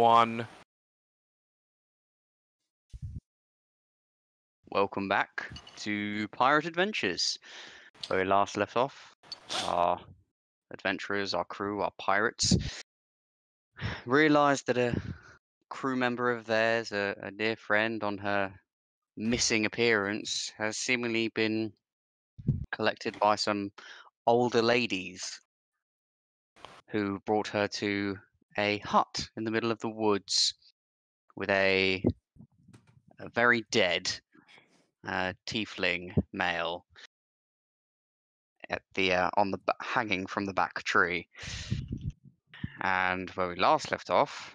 everyone. Welcome back to Pirate Adventures. Where we last left off, our adventurers, our crew, our pirates, realised that a crew member of theirs, a dear friend on her missing appearance, has seemingly been collected by some older ladies who brought her to a hut in the middle of the woods with a very dead tiefling male at the hanging from the back tree. And where we last left off,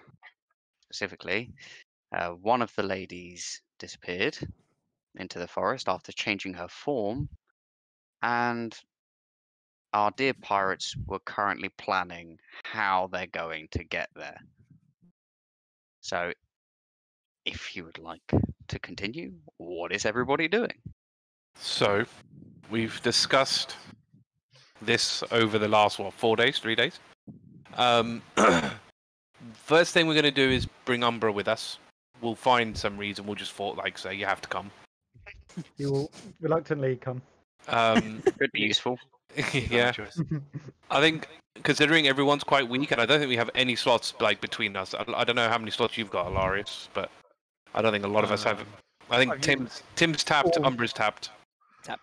specifically, one of the ladies disappeared into the forest after changing her form, and our dear pirates were currently planning how they're going to get there. So, if you would like to continue, what is everybody doing? So, we've discussed this over the last, 4 days, 3 days? First thing we're going to do is bring Umbra with us. We'll find some reason, we'll just say, you have to come. You will reluctantly come. Could be useful. Yeah. I think, considering everyone's quite weak, and I don't think we have any slots between us. I don't know how many slots you've got, Alarias, but I don't think a lot of us have. I think Tim's tapped, Umbra's tapped.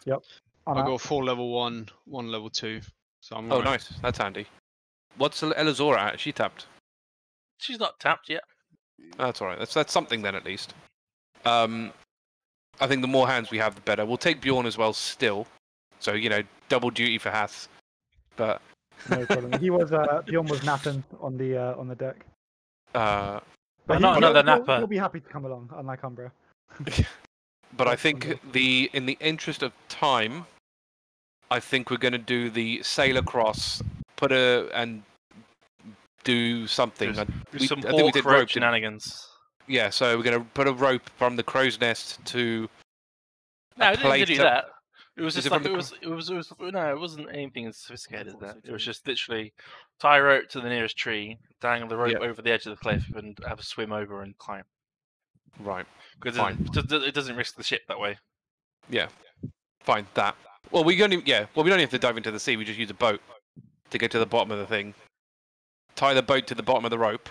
Yep. I got 4 level 1, 1 level 2. So I'm right. Nice. That's handy. What's Elizora at? She tapped. She's not tapped yet. That's all right. That's something then, at least. I think the more hands we have, the better. We'll take Bjorn as well still. So, double duty for Haiss. But No problem. Bjorn was napping on the deck. But not another napper. He'll be happy to come along, unlike Umbra. But I think in the interest of time, I think we're going to do the sail across, and do something. Some hawk rope shenanigans. Yeah, so we're going to put a rope from the crow's nest to. No, we didn't do that. It was just it wasn't anything as sophisticated as that. It was just literally tie a rope to the nearest tree, dangle the rope over the edge of the cliff, and have a swim over and climb. Right. Because it doesn't risk the ship that way. Yeah. Fine. That. Well, we don't have to dive into the sea. We just use a boat to get to the bottom of the thing. Tie the boat to the bottom of the rope,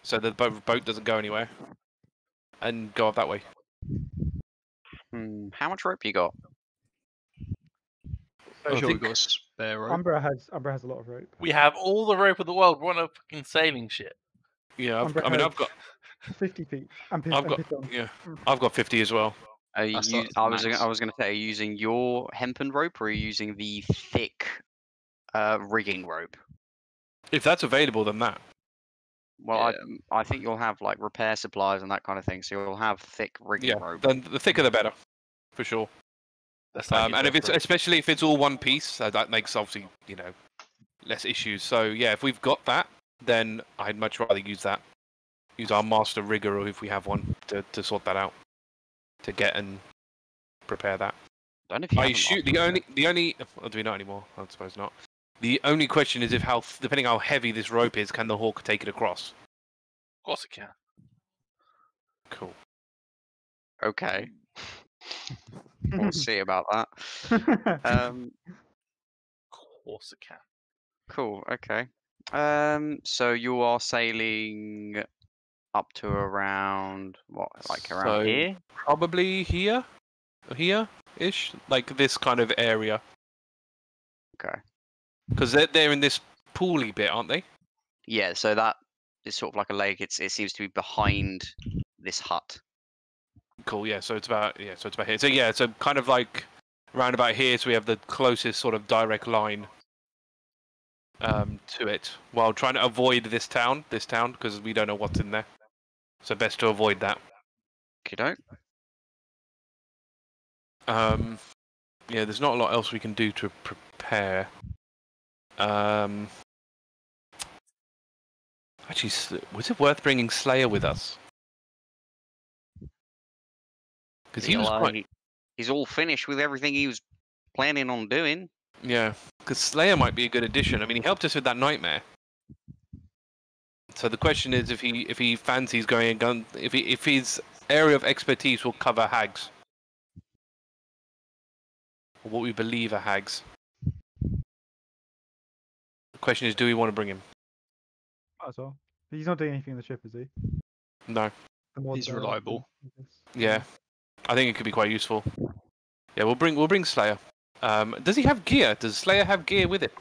so the boat doesn't go anywhere, and go up that way. How much rope you got? I'm sure we've got a spare rope. Umbra has a lot of rope. We have all the rope in the world. We're on a fucking sailing ship. Yeah, I've got 50 feet. I've got 50 as well. I was going to say, are you using your hempen rope or are you using the thick rigging rope? If that's available, then that. Well, I think you'll have repair supplies and that kind of thing, so you'll have thick rigging rope. Then the thicker the better, for sure. And especially if it's all one piece, that makes obviously less issues. So yeah, if we've got that, then I'd much rather use that. Use our master rigger, or if we have one, to sort that out, to get and prepare that. Don't know if you I shoot the only. Or do we not anymore? I suppose not. The only question is depending how heavy this rope is, can the hawk take it across? Of course it can. Cool. Okay. We'll see about that. Of course it can. Cool. Okay. So you are sailing up to around around here? Probably here-ish, like this kind of area. Okay. Because they're in this pooly bit, aren't they? Yeah. So that is sort of like a lake. It seems to be behind this hut. Cool. Yeah. So it's about here. So kind of like around about here. So we have the closest sort of direct line to it, while trying to avoid this town, because we don't know what's in there. So best to avoid that. Kiddo. Yeah, there's not a lot else we can do to prepare. Actually, was it worth bringing Slayer with us? Because he's all finished with everything he was planning on doing. Yeah, because Slayer might be a good addition. I mean, he helped us with that nightmare. So the question is, if he fancies going a gun, if his area of expertise will cover hags, or what we believe are hags. The question is, do we want to bring him? That's all. He's not doing anything in the ship, is he? No. He's reliable. Yeah, I think it could be quite useful. Yeah, we'll bring Slayer. Does he have gear? Does Slayer have gear with it?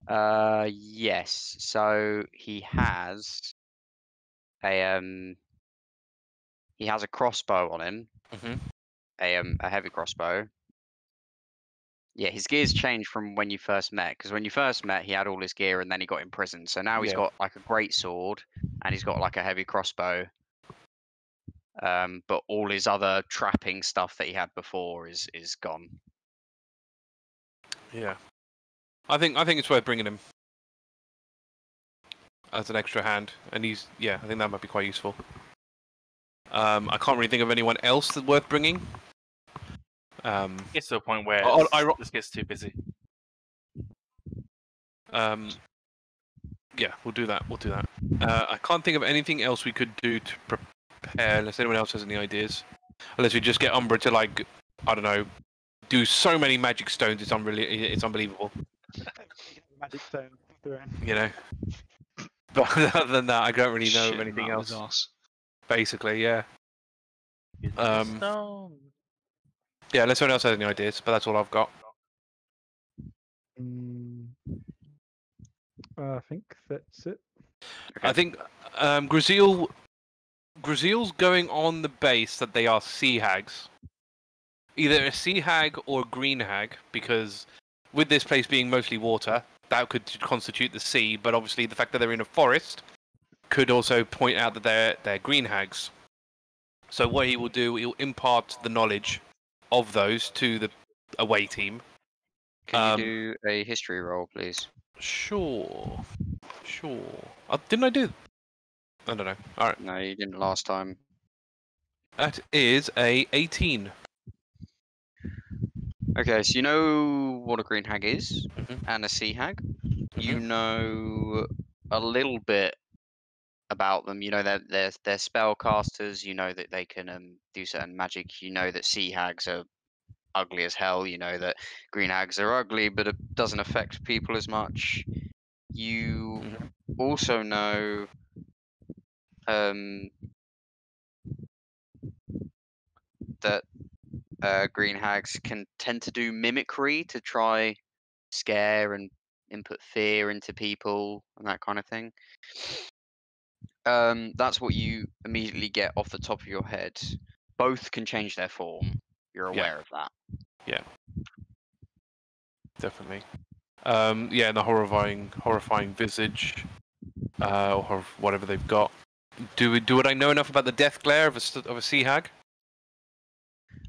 Yes. So he has a crossbow on him. Mhm. A heavy crossbow. Yeah, his gear's changed from when you first met, because when you first met, he had all his gear and then he got imprisoned. So now he's got like a great sword and he's got like a heavy crossbow. But all his other trapping stuff that he had before is gone. Yeah, I think it's worth bringing him as an extra hand, and I think that might be quite useful. I can't really think of anyone else that's worth bringing. Gets to a point where this gets too busy. Yeah, we'll do that. I can't think of anything else we could do to prepare, unless anyone else has any ideas. Unless we just get Umbra to, like, I don't know, do so many magic stones, it's unbelievable. Magic stone. You know? But other than that, I don't really know of anything else. Ass. Basically, yeah. Stone. Yeah, unless anyone else has any ideas, but that's all I've got. I think that's it. Okay. I think Gruzeel's going on the base that they are sea hags. Either a sea hag or a green hag, because with this place being mostly water, that could constitute the sea, but obviously the fact that they're in a forest could also point out that they're green hags. So what he will do, he'll impart the knowledge of those to the away team. Can you do a history roll, please? Sure. Didn't I do? I don't know. All right. No, you didn't last time. That is a 18. Okay, so you know what a green hag is, Mhm. and a sea hag. You know a little bit about them. You know they're spellcasters. You know that they can do certain magic. You know that sea hags are ugly as hell. You know that green hags are ugly, but it doesn't affect people as much. You also know that green hags can tend to do mimicry to try scare and input fear into people and that kind of thing. That's what you immediately get off the top of your head. Both can change their form. You're aware of that. Yeah. Definitely. And the horrifying visage, or whatever they've got. Do I know enough about the death glare of a sea hag?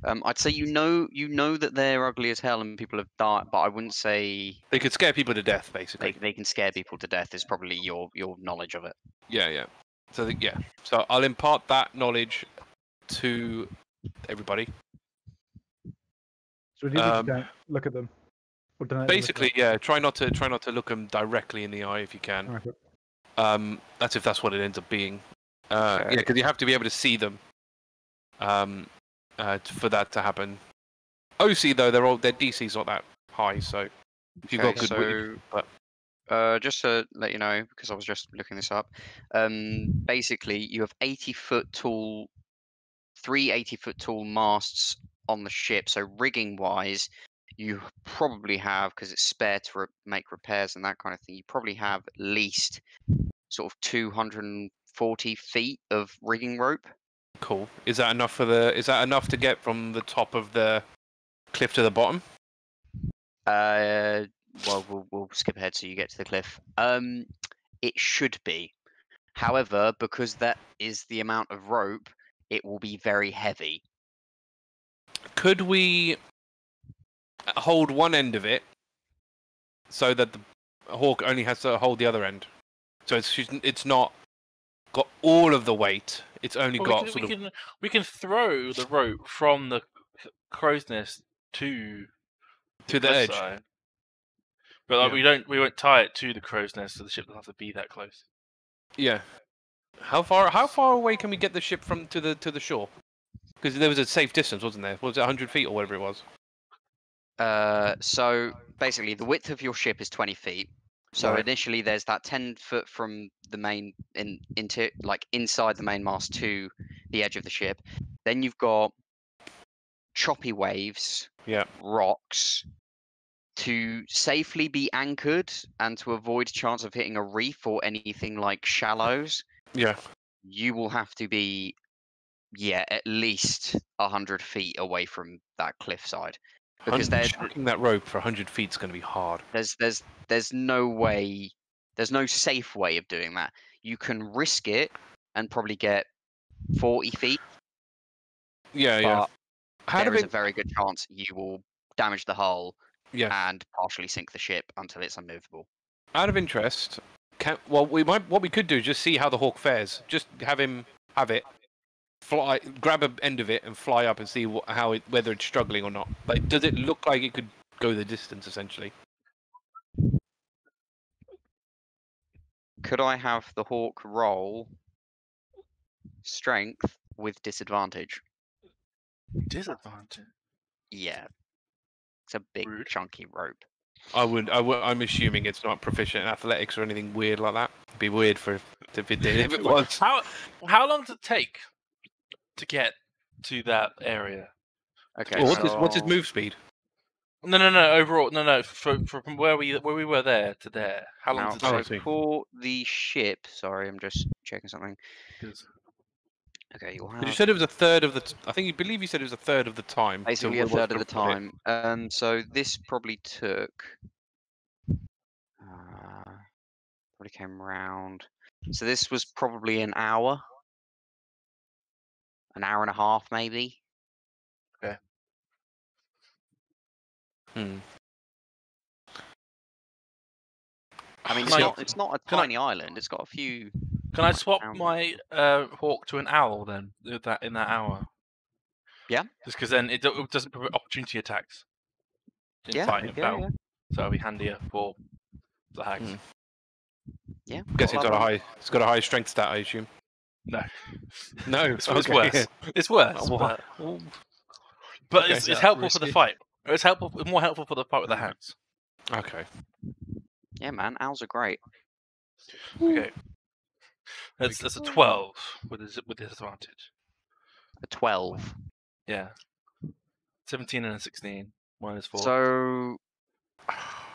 I'd say you know that they're ugly as hell and people have died, but I wouldn't say They could scare people to death, basically. they can scare people to death. Is probably your knowledge of it. Yeah. So So I'll impart that knowledge to everybody. So we just don't look at them. Or don't Basically, yeah. Try not to look them directly in the eye if you can. Okay. That's if that's what it ends up being. Okay. Yeah, because you have to be able to see them. For that to happen. OC though, their DC's not that high, so if you've got good just to let you know, because I was just looking this up, basically you have 80-foot tall, 3 80-foot tall masts on the ship. So rigging wise, you probably have, because it's spare to make repairs and that kind of thing, you probably have at least sort of 240 feet of rigging rope. Cool. Is that enough to get from the top of the cliff to the bottom? Well, we'll skip ahead so you get to the cliff. It should be. However, because that is the amount of rope, it will be very heavy. Could we hold one end of it so that the hawk only has to hold the other end? So it's not got all of the weight. It's only got we can throw the rope from the crow's nest to the edge. Side. But we won't tie it to the crow's nest, so the ship doesn't have to be that close. Yeah. How far away can we get the ship from to the shore? Because there was a safe distance, wasn't there? Was it 100 feet or whatever it was? So basically, the width of your ship is 20 feet. So Right. initially, there's that 10 foot from the main into like inside the main mast to the edge of the ship. Then you've got choppy waves, Yeah. rocks. To safely be anchored and to avoid chance of hitting a reef or anything like shallows, Yeah. you will have to be, at least 100 feet away from that cliffside. Because Chucking that rope for 100 feet is going to be hard. there's no way, there's no safe way of doing that. You can risk it and probably get 40 feet, Yeah, yeah. but there is a very good chance you will damage the hull Yeah. and partially sink the ship until it's unmovable. Out of interest, what we could do is just see how the hawk fares. Just have him have it, fly, grab an end of it, and fly up and see whether it's struggling or not. Like, does it look like it could go the distance essentially? Could I have the hawk roll strength with disadvantage? Disadvantage. Yeah, it's a big Rude. chunky rope. I'm assuming it's not proficient in athletics or anything weird like that. It'd be weird if it did. If it was. How long does it take to get to that area? Okay, Well, what's his move speed? No. Overall, no. From where we were there to there, how long Now, does it take? so for the ship, sorry, I'm just checking something. 'Cause- Okay, you'll You have said it was a third of the. I think you believe you said it was a third of the time. basically a third of the time. So this probably took. Probably came round. So this was probably an hour and a half, maybe. Hmm. I mean, it's not a tiny island. It's got a few. Can I swap towns. my hawk to an owl then? In that hour. Yeah. Just because then it doesn't provide opportunity attacks. In fight and battle. So it'll be handier for the hags. Hmm. Yeah. Guess it's got a high strength stat, I assume. No. No, It's worse. It's worse. But it's helpful for the fight. It's more helpful for the fight with the hags. Okay. Yeah, man, owls are great. Okay. That's a 12 with disadvantage. A 12. Yeah. 17 and a 16. -4. So,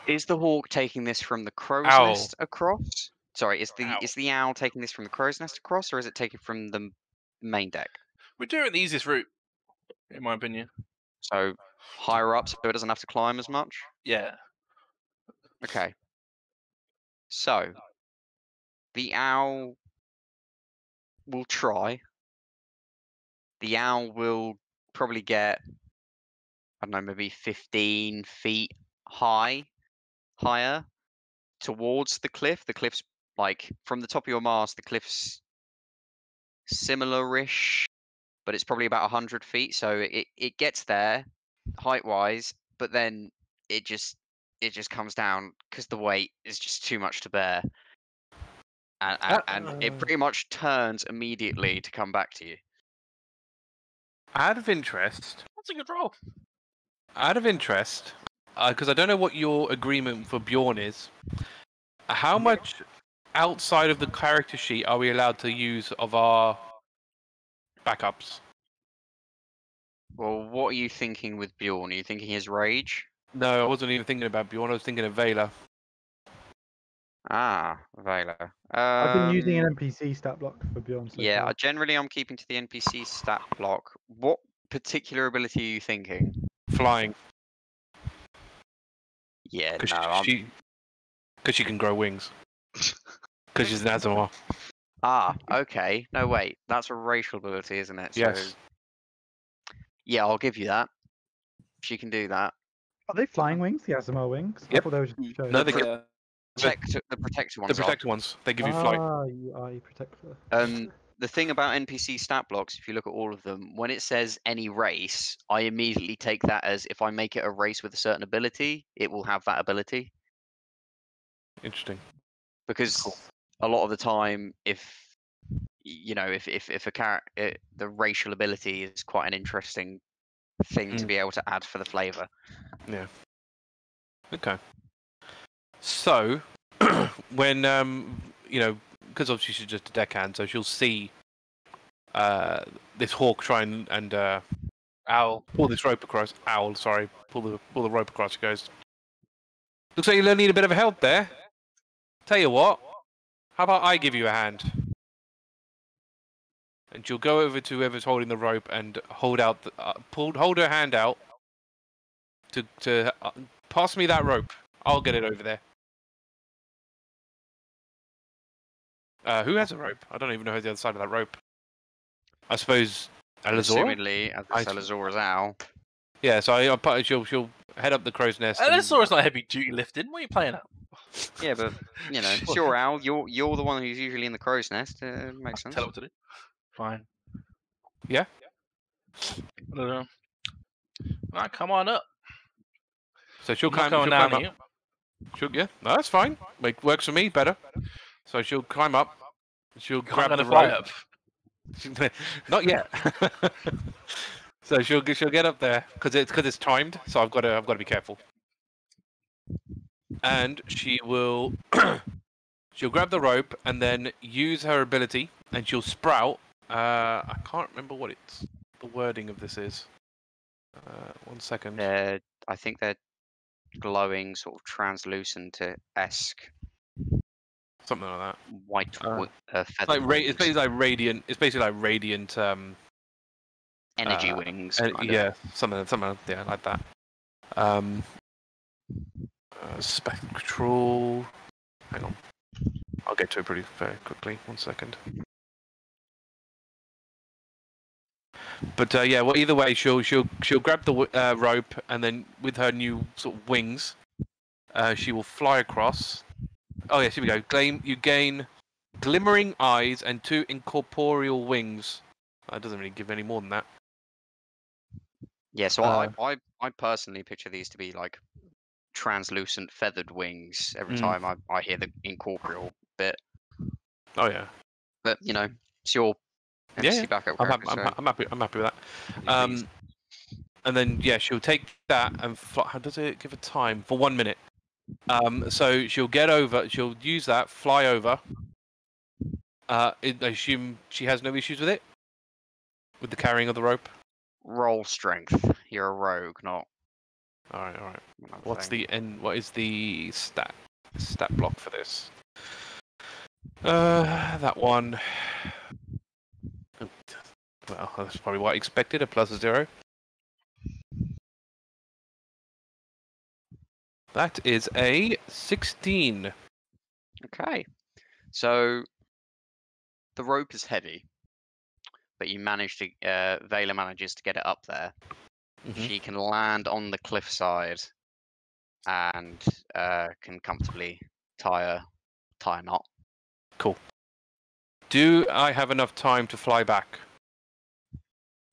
is the hawk taking this from the crow's Owl. nest across? Sorry, is Owl. the owl taking this from the crow's nest across, or is it taken from the main deck? We're doing the easiest route, in my opinion. So higher up, so it doesn't have to climb as much. Yeah. Okay. So the owl will try. The owl will probably get, I don't know, maybe 15 feet higher towards the cliff. The cliff's like from the top of your mast, the cliff's similar-ish, but it's probably about 100 feet. So it gets there height-wise, but then it just comes down because the weight is just too much to bear. And it pretty much turns immediately to come back to you. Out of interest. That's a good roll. Out of interest, because I don't know what your agreement for Bjorn is. How much outside of the character sheet are we allowed to use of our backups? Well, what are you thinking with Bjorn? Are you thinking his rage? No, I wasn't even thinking about Bjorn. I was thinking of Vela. Ah, Vela. I've been using an NPC stat block for Bjorn. So Yeah, far. generally I'm keeping to the NPC stat block. What particular ability are you thinking? Flying. Yeah, Because no. she can grow wings. Because she's an Azamar. Ah, okay. No, wait. That's a racial ability, isn't it? So, Yes. yeah, I'll give you that. She can do that. Are they flying wings? The Azamar wings? Yep. I thought they were just showing. No, they The get protector ones the protector ones. They give you flight. Ah, you are a protector. The thing about NPC stat blocks, if you look at all of them, when it says any race, I immediately take that as if I make it a race with a certain ability, it will have that ability. Interesting. Because Cool. a lot of the time, if a character, the racial ability is quite an interesting thing to be able to add for the flavor. Yeah. Okay. So, when because obviously she's just a deckhand, so she'll see this hawk try and Owl. pull this rope across. Owl, sorry, pull the rope across. She goes, looks like you need a bit of help there. Tell you what, how about I give you a hand? And she'll go over to whoever's holding the rope and hold out, hold her hand out to pass me that rope. I'll get it over there. Who has a rope? I don't even know who's the other side of that rope. I suppose Elizora? Assumedly, as Elizora's owl. Yeah, so she'll head up the crow's nest. Elizora's not heavy duty lifting. What are you playing at? Yeah, but it's your owl. You're the one who's usually in the crow's nest. Makes sense. Tell her what to do. Fine. Yeah. Right, come on up. So she'll climb down up. here. Yeah, no, that's fine. Works for me better. So she'll climb up. She'll grab the fly rope. up. Not yet. So she'll get up there because it's timed. So I've got to be careful. And she will she'll grab the rope and then use her ability, and she'll sprout. I can't remember what the wording of this is. 1 second. I think they're glowing, sort of translucent-esque. Something like that. White feather. It's basically like radiant. It's basically like radiant. Energy wings. Yeah, something like that. Spectral. Hang on, I'll get to it very quickly. 1 second. But yeah, well, either way, she'll grab the rope, and then with her new sort of wings, she will fly across. Oh yes, here we go. You gain glimmering eyes and 2 incorporeal wings. That doesn't really give any more than that. Yeah, so I personally picture these to be like translucent feathered wings every time I hear the incorporeal bit. Oh yeah. But it's your MC backup character. I'm happy with that. And then she'll take that and fly. How does it give a time? For 1 minute. So she'll get over. She'll use that, fly over. I assume she has no issues with it, with the carrying of the rope. Roll strength. You're a rogue, not. All right. What is the stat block for this? That one. Well, that's probably what I expected. A +0. That is a 16. Okay. So the rope is heavy, but you manage to Vela manages to get it up there. Mm-hmm. She can land on the cliffside and can comfortably tie a knot. Cool. Do I have enough time to fly back?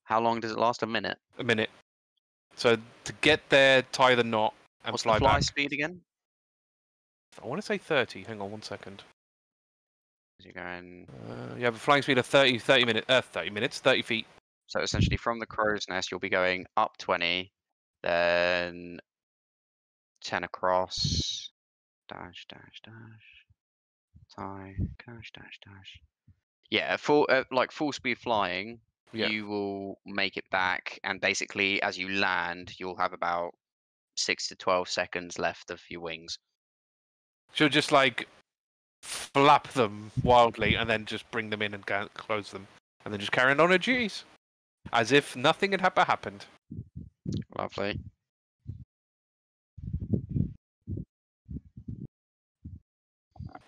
How long does it last? A minute. A minute. So to get there, tie the knot, and What's fly the fly back. speed again? I want to say 30. Hang on 1 second. You're going. You have a flying speed of 30 minutes, 30 feet. So essentially, from the crow's nest, you'll be going up 20, then 10 across, dash, tie, dash. Yeah, full speed flying. Yeah. You will make it back, and basically, as you land, you'll have about 6 to 12 seconds left of your wings. She'll just flap them wildly, and then just bring them in and close them, and then just carry on her duties, as if nothing had happened. Lovely.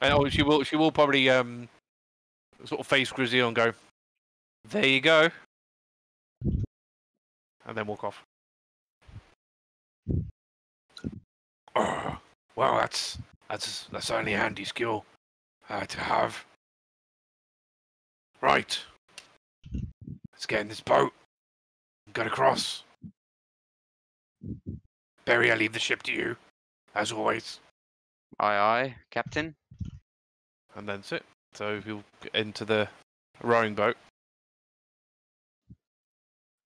And she will probably sort of face Gruzeel and go, "There you go," and then walk off. Oh, well, that's certainly a handy skill to have. Right, let's get in this boat and get across. Barry, I leave the ship to you, as always. Aye, Captain. and then that's it. So you'll get into the rowing boat.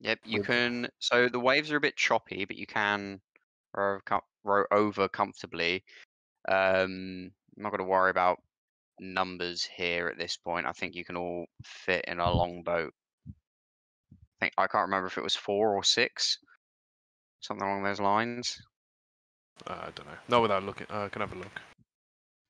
Yep, you With- can. So the waves are a bit choppy, but you can row over comfortably. I'm not going to worry about numbers here at this point. I think you can all fit in a longboat. I can't remember if it was 4 or 6, something along those lines. I don't know. Not without looking. I can have a look.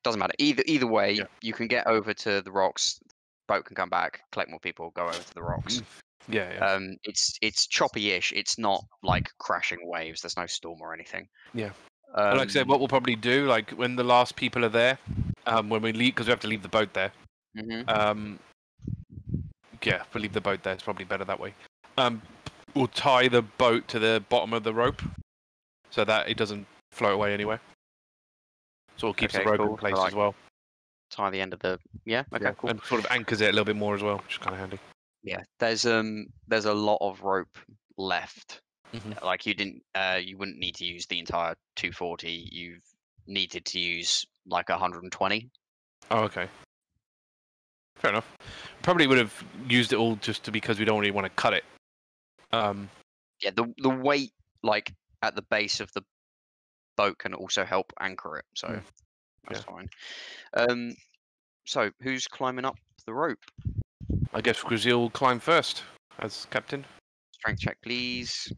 Doesn't matter. Either way, Yeah. you can get over to the rocks. Boat can come back, collect more people, go over to the rocks. Yeah, yeah. It's choppy-ish. It's not like crashing waves. There's no storm or anything. Yeah. And like I said, what we'll probably do, like when the last people are there, when we leave, because we have to leave the boat there. Mhm. Yeah, we'll leave the boat there. It's probably better that way. We'll tie the boat to the bottom of the rope, so that it doesn't float away anywhere. So it keeps Okay, the rope cool. in place So, as well. Tie the end of the Okay, cool. And sort of anchors it a little bit more as well, which is kind of handy. Yeah, there's a lot of rope left. Mhm. Like you wouldn't need to use the entire 240. You've needed to use like 120. Oh, okay. Fair enough. Probably would have used it all just because we don't really want to cut it. Yeah, the weight like at the base of the boat can also help anchor it, so that's fine. So who's climbing up the rope? I guess Gruzeel will climb first as captain. Strength check, please.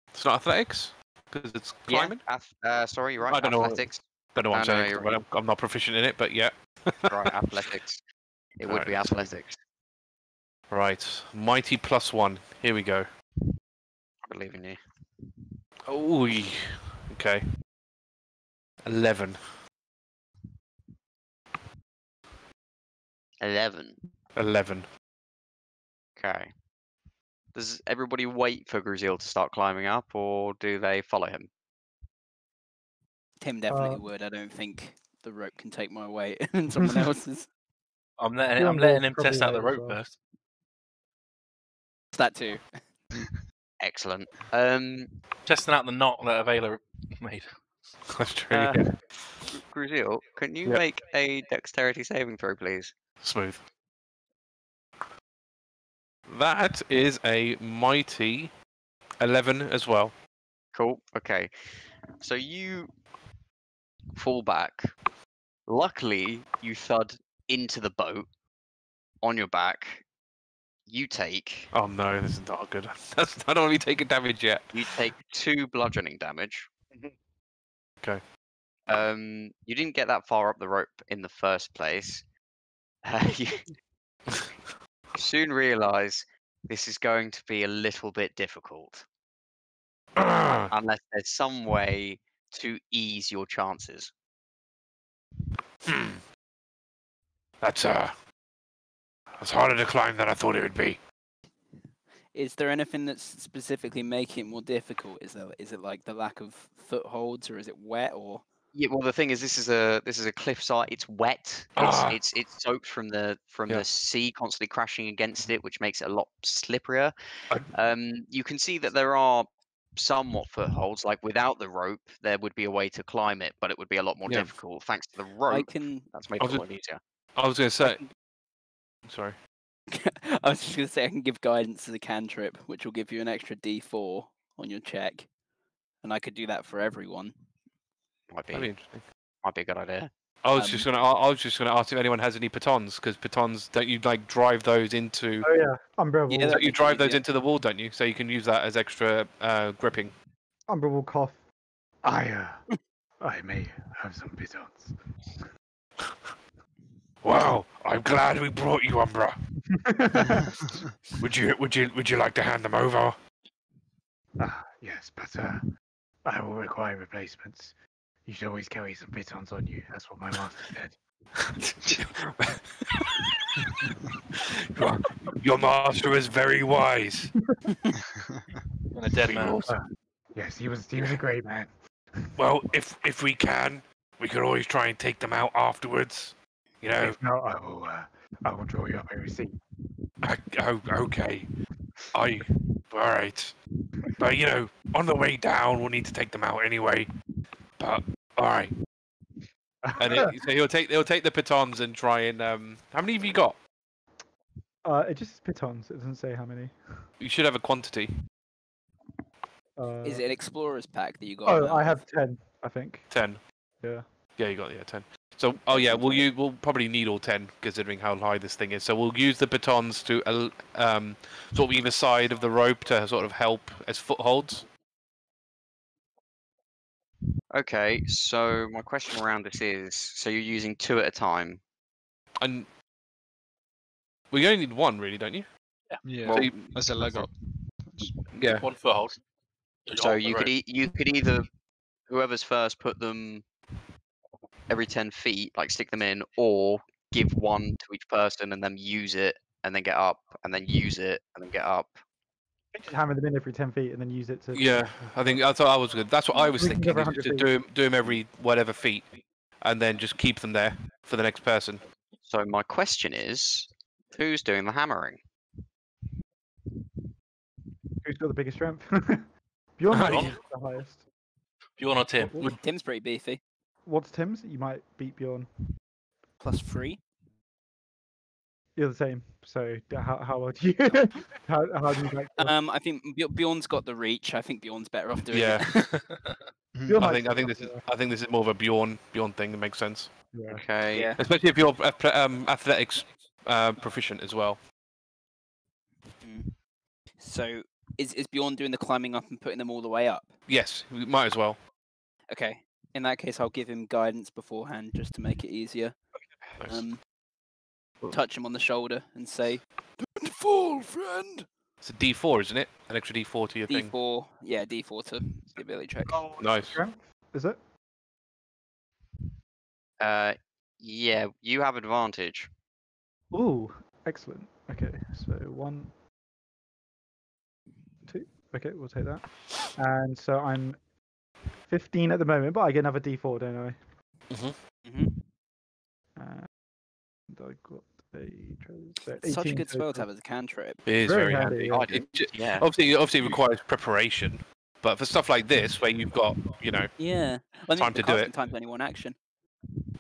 It's not athletics because it's climbing. Yeah, sorry, you're right. I don't know. Athletics. Don't know what I'm No, saying. you're Well, I'm not proficient in it, but yeah. Right, athletics. It would Right, be athletics. Right, mighty +1. Here we go. I believe in you. Oh, okay. 11. 11. 11. Okay. Does everybody wait for Gruzeel to start climbing up, or do they follow him? Tim definitely would. I don't think the rope can take my weight and someone else's. I'm letting him test out the probably rope well. first. It's that too. Excellent. Testing out the knot that Avela made. That's true. Yeah. Gruzeel, can you Yep. make a dexterity saving throw, please? Smooth. That is a mighty 11 as well. Cool. Okay. So you fall back. Luckily, you thud into the boat on your back. You take Oh no, this is not good. I don't want to be taking damage yet. 2 bludgeoning damage. Okay. You didn't get that far up the rope in the first place. You soon realise this is going to be a little bit difficult, unless there's some way to ease your chances. That's harder to climb than I thought it would be. Is there anything that's specifically making it more difficult? Is it like the lack of footholds, or is it wet, or? Yeah, well, the thing is, this is a cliffside. It's wet. It's soaked from the sea constantly crashing against it, which makes it a lot slipperier. You can see that there are somewhat footholds. Like without the rope, there would be a way to climb it, but it would be a lot more difficult. Thanks to the rope, that's made it a lot easier. I was going to say. Sorry. I was just going to say I can give guidance to the cantrip, which will give you an extra D4 on your check, and I could do that for everyone. Might be interesting. might be a good idea. I was just gonna ask if anyone has any pitons, because pitons, don't you like drive those into? Oh yeah, Umbra will, Yeah, You drive those yeah. into the wall, don't you? So you can use that as extra gripping. Umbra will cough. I may have some pitons. Wow, I'm glad we brought you, Umbra. Would you like to hand them over? Yes, but I will require replacements. You should always carry some pitons on you. That's what my master said. Your master is very wise. And a dead man. Yes, he was a great man. Well, if we can always try and take them out afterwards. You know. If not, I will draw you up a receipt. Okay. All right. But you know, on the way down, we'll need to take them out anyway. But all right. And so he'll take the pitons and try and how many have you got? It just pitons. It doesn't say how many. You should have a quantity. Is it an explorer's pack that you got? Oh, now? I have 10, I think. 10. Yeah. Yeah, you got 10. So we'll probably need all 10 considering how high this thing is. So we'll use the batons to sort of either side of the rope to sort of help as footholds. Okay, so my question around this is: so you're using 2 at a time? And we only need 1, really, don't you? Yeah, So that's a leg up. yeah. 1 foothold. So you could either whoever's first put them every 10 feet, like stick them in, or give 1 to each person and then use it and then get up, and then use it and then get up. Just hammer them in every 10 feet and then use it to. Yeah, I think that's what I was good. That's what I was We can thinking. go Is 100 to feet. do them every whatever feet, and then just keep them there for the next person. So my question is, who's doing the hammering? Who's got the biggest strength? Bjorn might Bjorn. be the highest. Bjorn or Tim? Tim's pretty beefy. What's Tim's? You might beat Bjorn. +3. You're the same. So how old are you? how do you like? I think Bjorn's got the reach. I think Bjorn's better off doing Yeah. it. Bjorn I might think be this is up this is more of a Bjorn thing that makes sense, there. Yeah. Okay. Yeah. especially if you're athletics proficient as well. So is Bjorn doing the climbing up and putting them all the way up? Yes, we might as well. Okay. In that case, I'll give him guidance beforehand just to make it easier. Nice. Touch him on the shoulder and say, "Don't fall, friend." It's a D4, isn't it? An extra D4 to your thing. D4, yeah, D4 to the ability check. Nice. Strength? Is it? Yeah, you have advantage. Ooh, excellent. Okay, so 1, 2. Okay, we'll take that. And so I'm 15 at the moment, but I get another D4, don't I? Mm-hmm. And I got a. So It's such a 18 good spell to total. have as a cantrip. It is Very very handy, handy. yeah. Yeah. Obviously, it requires preparation, but for stuff like this, where you've got, Yeah. Well, Time to do it. Time to only 1 action.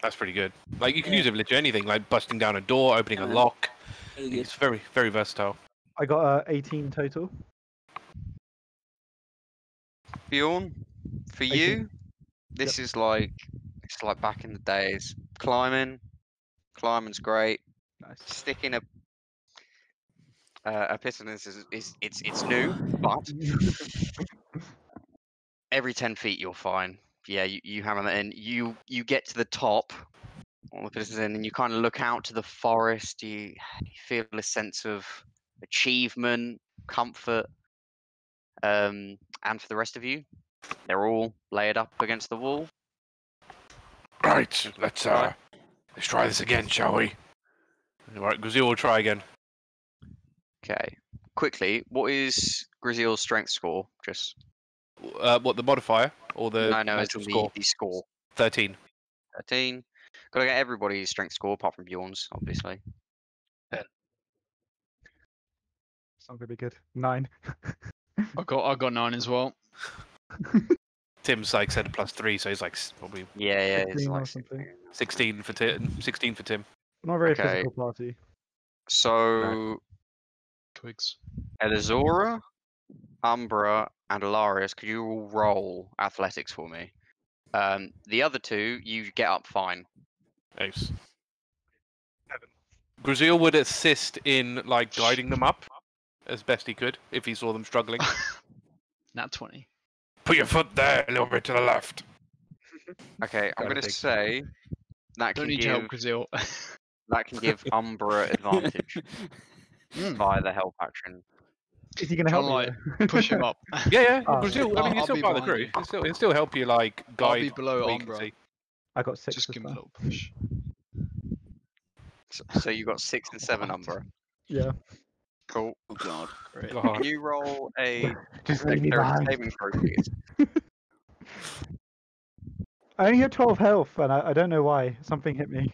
that's pretty good. Like you can Yeah. use it for literally anything, like busting down a door, opening a Yeah. lock. Really good. It's very, very versatile. I got 18 total. Bjorn, for 18. you, this is like it's like back in the days. Climbing's great. Nice. Sticking a piston is it's new, but every 10 feet you're fine. Yeah, you hammer that in. You get to the top on the pistons in, and you kind of look out to the forest. You feel a sense of achievement, comfort. And for the rest of you, they're all layered up against the wall. Right, let's try this again, shall we? Right, Gruzeel will try again. Okay. Quickly, what is Gruzeel's strength score? Just What, the modifier or the no, it's actual score? the score. 13. 13. Gotta get everybody's strength score apart from Bjorn's, obviously. It's not gonna be good. 9. I got 9 as well. Tim's like said +3, so he's like probably Yeah, it's 15 or like something. 16 for Tim. 16 for Tim. Not a very Okay. physical party. So Twigs. Elizora, Umbra, and Alarias, could you all roll athletics for me? The other 2, you get up fine. Ace. Gruzeel would assist in like guiding them up as best he could if he saw them struggling. Nat 20. Put your foot there, a little bit to the left. Okay, I'm Gotta gonna think. say that Don't can need your help, give Gruzeel. Umbra advantage via the help action. Is he gonna help Can't me? like push him up. Yeah. Oh. Gruzeel, I mean, I'll he's still be part of the behind crew. you. He'll still help you like I'll guide. be below where you can Umbra. see. I got 6. Just this give him a time. little push. So you got 6 and 7, Umbra. Yeah. Cool. Oh god. Great. God. Can you roll a Just leave me dexterity behind. saving throw, please? I only had 12 health, and I don't know why. Something hit me.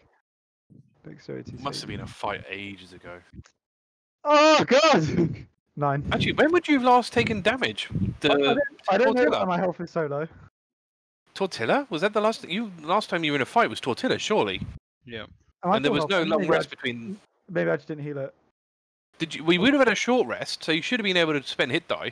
Dexterity Must have saving. been a fight ages ago. Oh god! 9. Actually, when would you have last taken damage? I don't know Tortilla? why my health is so low. Tortilla? Was that the last time you were in a fight was Tortilla? Surely. Yeah. Oh, I And there was thought no not. long Maybe rest I- between. Maybe I just didn't heal it. Did you? We would have had a short rest, so you should have been able to spend hit die.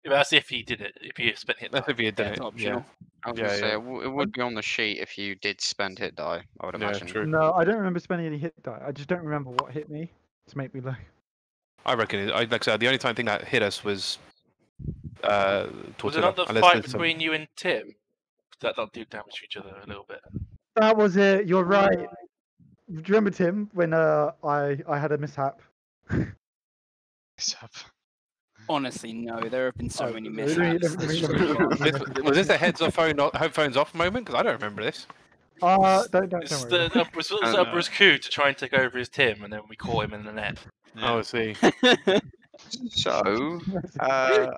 Yeah, that's if he did it. If he spent hit. That's if you had done It's it. optional. I was Yeah, gonna say yeah. it would be on the sheet if you did spend hit die. I would Yeah, imagine. true. No, I don't remember spending any hit die. I just don't remember what hit me to make me low. I reckon. Like I said, the only thing that hit us was Tortilla. Was it not the unless fight there's some- between you and Tim? That'll do damage to each other a little bit. That was it. You're right. Do you remember Tim when I had a mishap? Honestly, no. There have been so Oh, many let me- mishaps. let me- It's let me- just let me- fun. Was this a headphones off moment? Because I don't remember this. Don't It's worry. the Umbra's coup to try and take over his Tim, and then we caught him in the net. Oh, I see. So,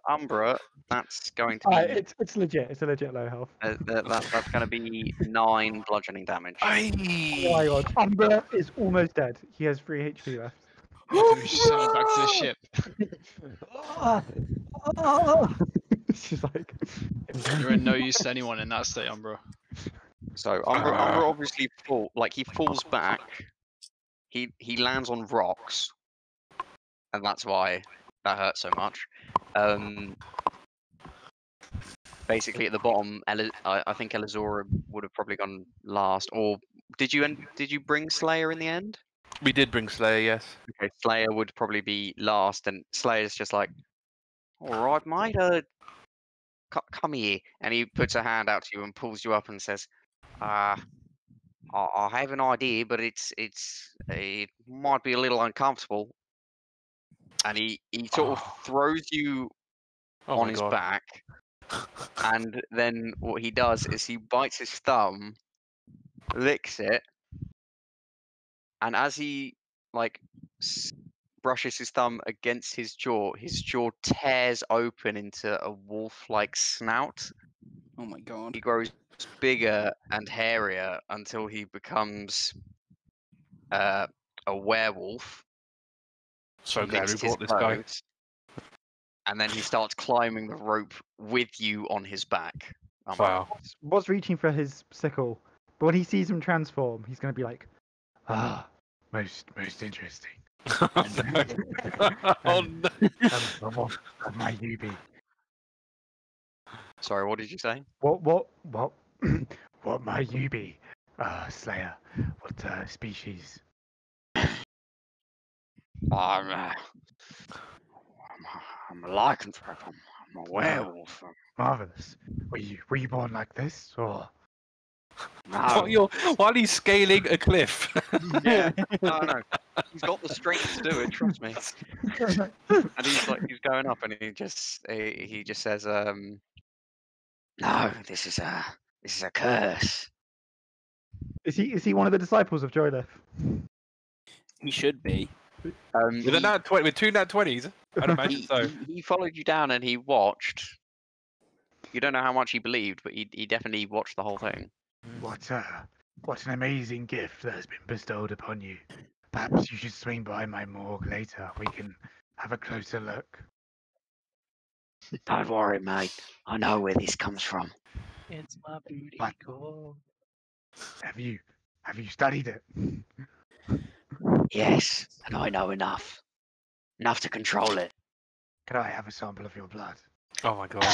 Umbra, that's going to be It's legit. It's a legit low health. that's going to be 9 bludgeoning damage. Oh my god. Umbra is almost dead. He has 3 HP left. We should send him back to the ship. She's like. You're in no use to anyone in that state, Umbra. So Umbra obviously he falls back. He lands on rocks, and that's why that hurts so much. Basically, at the bottom, I think Elizora would have probably gone last. Or did you bring Slayer in the end? We did bring Slayer, yes. Okay, Slayer would probably be last, and Slayer's just like, "All right, mate, come here," and he puts a hand out to you and pulls you up and says, I have an idea, but it might be a little uncomfortable." And he sort of throws you Oh on my his god. back, and then what he does is he bites his thumb, licks it, and as he brushes his thumb against his jaw tears open into a wolf-like snout. Oh my god. He grows bigger and hairier until he becomes a werewolf. So glad we licks his brought this guy. clothes, and then he starts climbing the rope with you on his back. Wow. What's reaching for his sickle? But when he sees him transform, he's going to be like, Most interesting. Oh no. Oh no. What might you be? Sorry, what did you say? what? What might you be, Slayer? What species? I'm a lycanthrope. I'm a werewolf. Marvelous. Were you born like this, or? No. While he's scaling a cliff. Yeah, no. He's got the strength to do it. Trust me. And he's going up, and he just says, "No, this is a curse." Is he one of the disciples of Joyleth? He should be. With two nat 20s, I'd imagine so. He followed you down, and he watched. You don't know how much he believed, but he definitely watched the whole thing. What an amazing gift that has been bestowed upon you. Perhaps you should swing by my morgue later. We can have a closer look. Don't worry, mate. I know where this comes from. It's my booty What? call. Have you studied it? Yes, and I know enough to control it. Could I have a sample of your blood? Oh my god.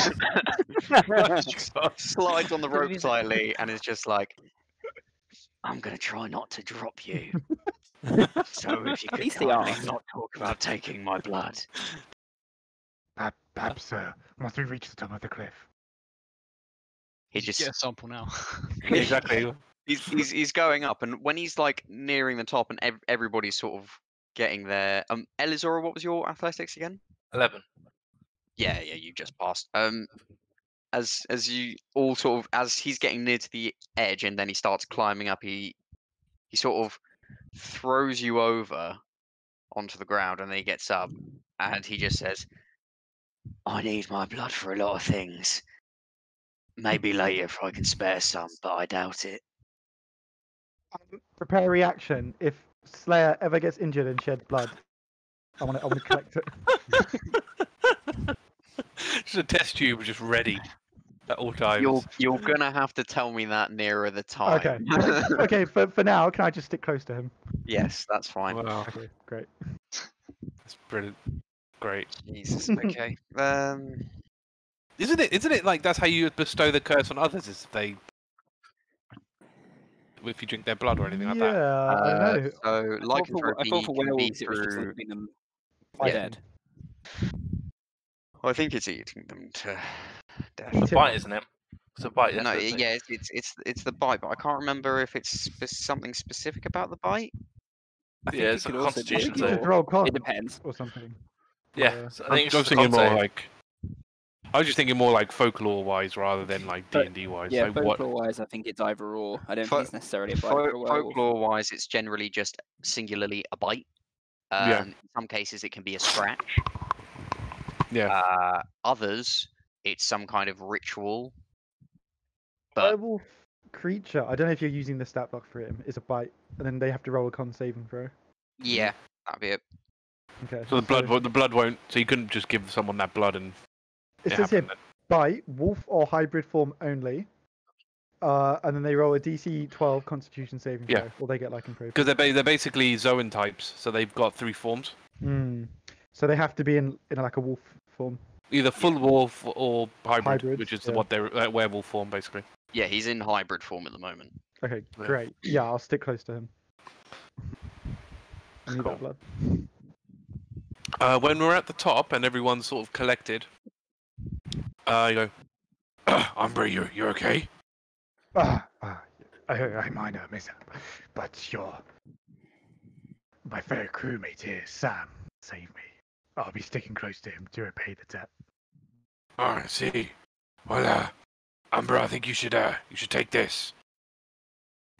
Slides on the rope slightly, and is just like, "I'm gonna try not to drop you. So if you could least they kindly are. not talk about taking my blood." Perhaps, once we reach the top of the cliff. He just Get a sample now. Exactly. he's going up, and when he's like nearing the top, and everybody's sort of getting there. Elizora, what was your athletics again? 11. Yeah, you just passed. As you all sort of, as he's getting near to the edge, and then he starts climbing up, he sort of throws you over onto the ground, and then he gets up, and he just says, "I need my blood for a lot of things. Maybe later if I can spare some, but I doubt it." Prepare a reaction if Slayer ever gets injured and sheds blood. I want to collect it. Just a test tube just ready. at all times. You're gonna have to tell me that nearer the time. Okay. Okay. For now, can I just stick close to him? Yes, that's fine. Wow, Okay. Great. that's brilliant. Great. Jesus. Okay. Isn't it like that's how you bestow the curse on others? Is if you drink their blood or anything like that? Yeah. I don't know. So I lycanthropy thought for can be werewolves it was just through. leaving them Yeah. dead. I think it's eating them to death. Eat him. Bite, isn't it? It's a bite. No, Yes, yeah, it's the bite, but I can't remember if it's something specific about the bite. I think Yeah, it it's a could also constitution be- You save. just roll con It depends. or something. Yeah, so I I'm think it's just just a thinking con more save. like. I was just thinking more like folklore-wise rather than like But- D&D wise. Yeah, like what? folklore-wise, I think it's either or. I don't Fo- think it's necessarily a bite for a werewolf. Folklore-wise, it's generally just singularly a bite. Yeah. In some cases, it can be a scratch. Yeah. Others, it's some kind of ritual. But Werewolf creature. I don't know if you're using the stat block for him. Is a bite, and then they have to roll a con saving throw. yeah, that'd be it. Okay. So the blood won't. So you couldn't just give someone that blood and. It it says here happened bite, wolf or hybrid form only. And then they roll a DC 12 Constitution saving Yeah. throw, or they get like improved. Because they're basically Zoan types, so they've got 3 forms. So they have to be in like a wolf form. Either full wolf or hybrid, Hybrids, which is yeah. what they're werewolf form basically. Yeah, he's in hybrid form at the moment. Okay, Yeah. great. Yeah, I'll stick close to him. I need Cool. that blood. When we're at the top and everyone's sort of collected, you go, Umbra, you're okay? I minor mishap, but my fellow crewmate here, Sam, saved me. I'll be sticking close to him to repay the debt. Oh, I see. Well, Umbra, I think you should take this.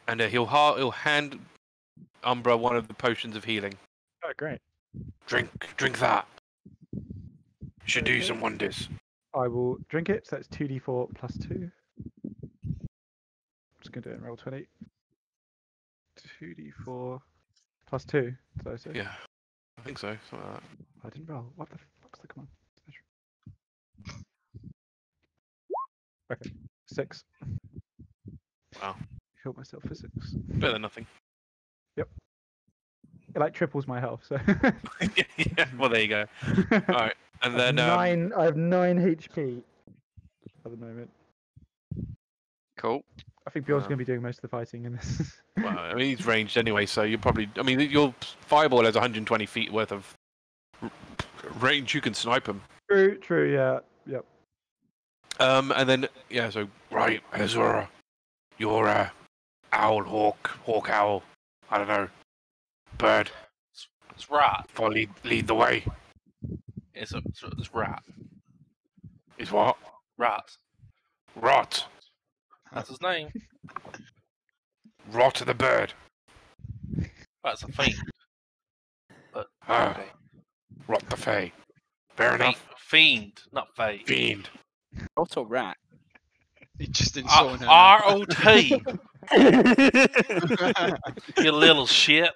And he'll hand Umbra one of the potions of healing. Oh, great. Drink that. Should do you Okay. some wonders. I will drink it. So that's 2d4 plus 2. Just gonna do it in roll 20. 2d4 plus 2. Did I say? Yeah, I think so. Something like that. I didn't roll. What the fuck's the command? Okay, 6. Wow. Healed myself for 6. Better than nothing. It like triples my health. So. Yeah. Well, there you go. All right, and I have then 9. I have 9 HP at the moment. Cool. I think Bjorn's going to be doing most of the fighting in this. well, I mean, he's ranged anyway, so you probably. I mean, your fireball has 120 feet worth of range. You can snipe him. True. Yeah. Yep. And then yeah. So right, Elizora, you're owl, hawk, owl. I don't know. Bird. It's rat. Lead the way. It's rat. Is what? Rat. Rot. That's his name. Rot the bird. That's a fiend. But Ah. okay. Rot the fey. Fair enough. Fiend, not fey. Fiend. Rot or rat? He just insulted her. R-O-T. You little shit.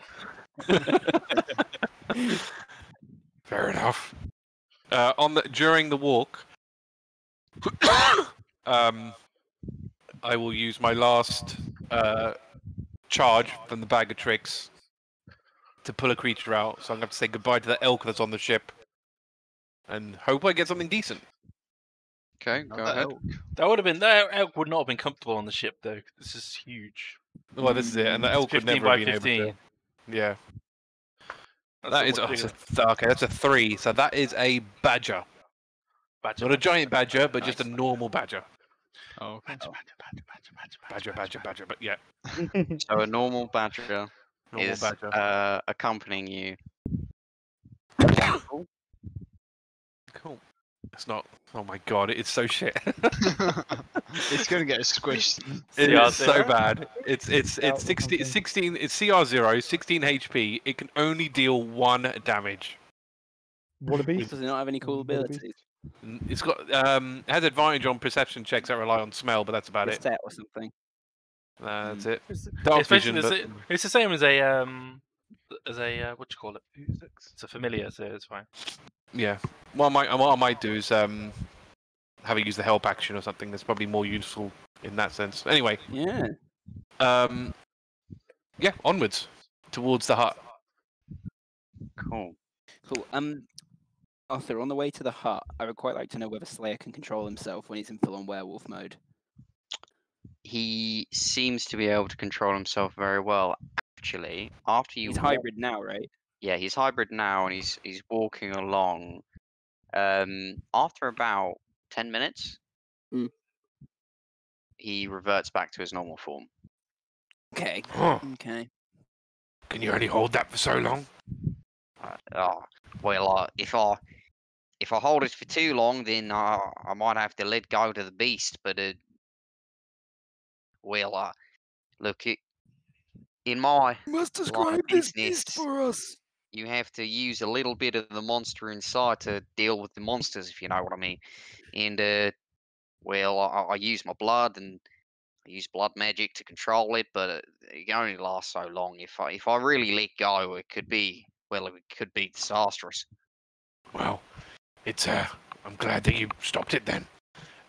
Fair enough. During the walk, I will use my last charge from the bag of tricks to pull a creature out. So I'm going to have to say goodbye to the elk that's on the ship, and hope I get something decent. Okay, go ahead. That elk would not have been comfortable on the ship though. This is huge. Well, this is it, and the It's elk would 15 never by have been able 15. to. Yeah, That's that is so much bigger. okay. That's a 3. So that is a badger, Badger. not a giant badger, but just a Nice. normal badger. Oh, okay. Badger, but yeah, So a normal badger normal is badger. accompanying you. Cool. It's not. Oh my god, it's so shit. It's gonna get squished. It CR0? is so bad. It's Yeah, 16. something. It's CR0, 16 HP. It can only deal 1 damage. Wallabies? Does it not have any cool Wallabies? abilities? It's got it has advantage on perception checks that rely on smell, but that's about A it. set or something? That's it. It's Dark vision. basically it's the same as a what you call it? 6. It's a familiar, so it's fine. Yeah. What I might do is have have a use the help action or something. That's probably more useful in that sense. Anyway. Yeah. Yeah, onwards towards the hut. Cool. Cool. Arthur, on the way to the hut, I would quite like to know whether Slayer can control himself when he's in full-on werewolf mode. He seems to be able to control himself very well. Actually, after you He's hybrid now, right? Yeah, he's hybrid now, and he's walking along. After about 10 minutes, he reverts back to his normal form. Okay. Huh. Okay. Can you only hold that for so long? If I hold it for too long, then I might have to let go to the beast. But look, in my You must line describe of this business, beast for us. you have to use a little bit of the monster inside to deal with the monsters, if you know what I mean. And I use my blood and I use blood magic to control it, but it can only last so long. If I really let go, it could be disastrous. Well, it's I'm glad that you stopped it then.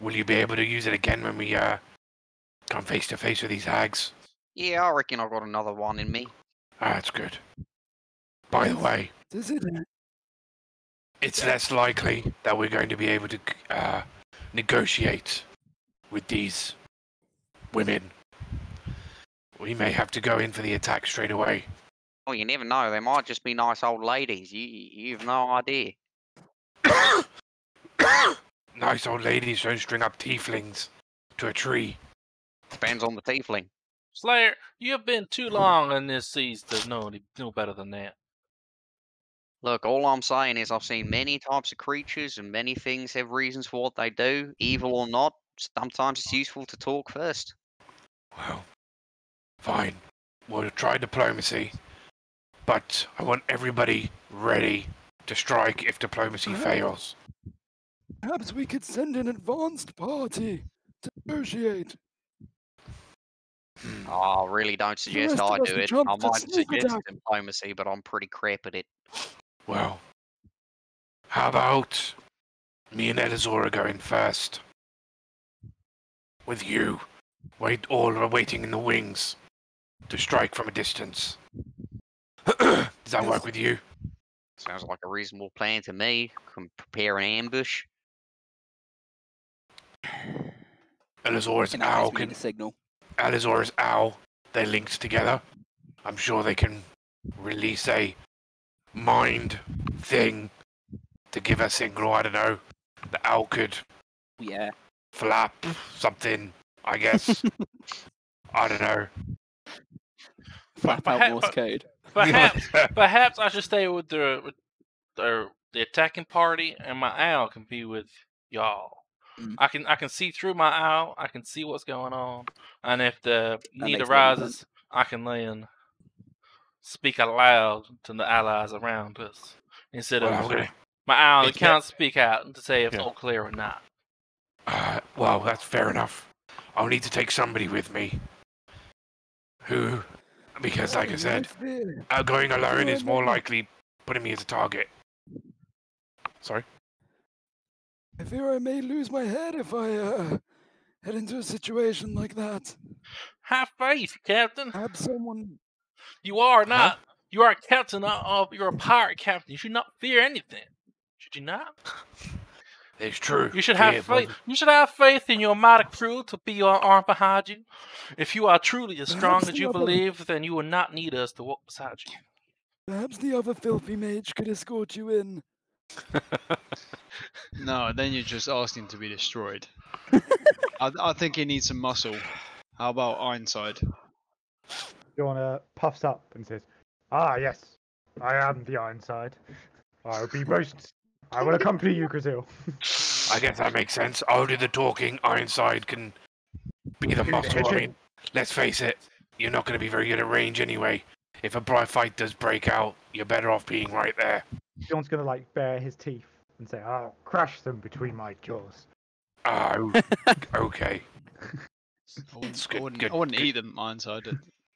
Will you be able to use it again when we come face to face with these hags? Yeah, I reckon I've got another one in me. Ah, that's good. By the way, it's less likely that we're going to be able to negotiate with these women. We may have to go in for the attack straight away. Oh, you never know. They might just be nice old ladies. You have no idea. Nice old ladies don't string up tieflings to a tree. Depends on the tiefling. Slayer, you have been too long in this seas to know better than that. Look, all I'm saying is I've seen many types of creatures and many things have reasons for what they do, evil or not. Sometimes it's useful to talk first. Well, fine. We'll try diplomacy. But I want everybody ready to strike if diplomacy fails. Perhaps we could send an advanced party to negotiate. I really don't suggest rest of I us do the it. chance I to might sneak suggest attack. diplomacy, but I'm pretty crap at it. Well, how about me and Elizora go in first? With you, all are waiting in the wings to strike from a distance. Does that work with you? Sounds like a reasonable plan to me. Can prepare an ambush. Elizora's In that owl case, we need a signal. Elizora's owl, they're linked together. I'm sure they can release a mind thing to give a signal. I don't know. The owl could flap something, I guess. I don't know. Flap out Morse code. Perhaps I should stay with the attacking party, and my owl can be with y'all. I can see through my owl. I can see what's going on, and if the need arises, I can then speak aloud to the allies around us instead of my owl. It can't speak out to say if it's all clear or not. Well, that's fair enough. I'll need to take somebody with me. Who? Because, like I said, going alone is more likely putting me as a target. Sorry? I fear I may lose my head if I head into a situation like that. Have faith, Captain. Have someone. You are not. You are a captain of. You're a pirate captain. You should not fear anything. Should you not? It's true. You should have faith. You should have faith in your mighty crew to be your arm behind you. If you are truly as strong as you believe, then you will not need us to walk beside you. Perhaps the other filthy mage could escort you in. No, then you're just asking to be destroyed. I think he needs some muscle. How about Ironside? Joanna puffs up and says, "Ah, yes, I am the Ironside. I will accompany you, Gruzeel." I guess that makes sense. I'll do the talking. Ironside can be the muscle. I mean, let's face it, you're not going to be very good at range anyway. If a bright fight does break out, you're better off being right there. John's going to bare his teeth and say, "I'll crash them between my jaws." Oh, okay. I wouldn't eat them, Ironside.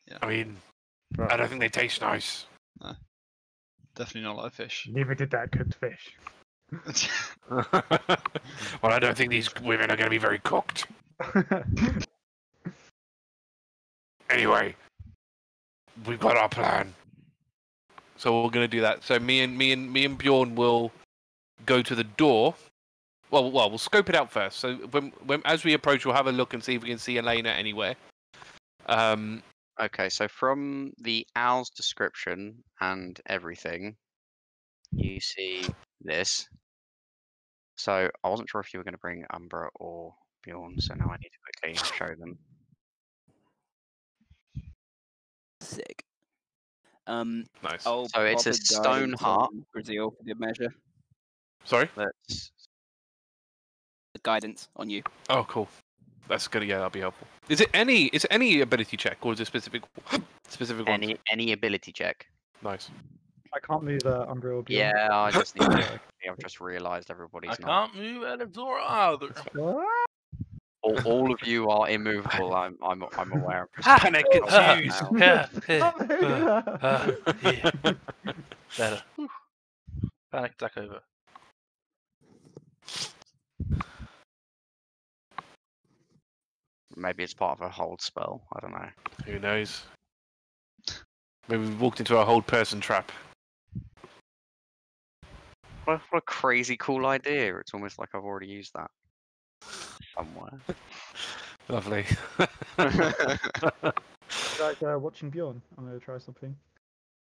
Yeah. I mean, I don't think they taste nice. No. Definitely not like fish. Neither did that cooked fish. Well, I don't think these women are going to be very cooked. Anyway, we've got our plan. So we're going to do that. So me and Bjorn will go to the door. Well, we'll scope it out first. So when as we approach, we'll have a look and see if we can see Elena anywhere. Okay, so from the owl's description and everything, you see this. So I wasn't sure if you were going to bring Umbra or Bjorn, so now I need to quickly show them. Sick. Nice. I'll So it's pop a stone guidance heart. on Gruzeel for good measure. Sorry? That's The guidance on you. Oh, cool. That's good. Yeah, that'll be helpful. Is it any ability check or is it specific ones? any ability check. Nice. I can't move Umbra or Bjorn. Yeah, I just need to. I've just realised everybody's I not. can't move Elizora either. All of you are immovable. I'm aware. Panic ensues. Yeah. Yeah. Better. Whew. Panic attack over. Maybe it's part of a hold spell. I don't know. Who knows? Maybe we walked into a hold person trap. What a crazy cool idea. It's almost like I've already used that somewhere. Lovely. Guys, watching Bjorn. I'm gonna try something.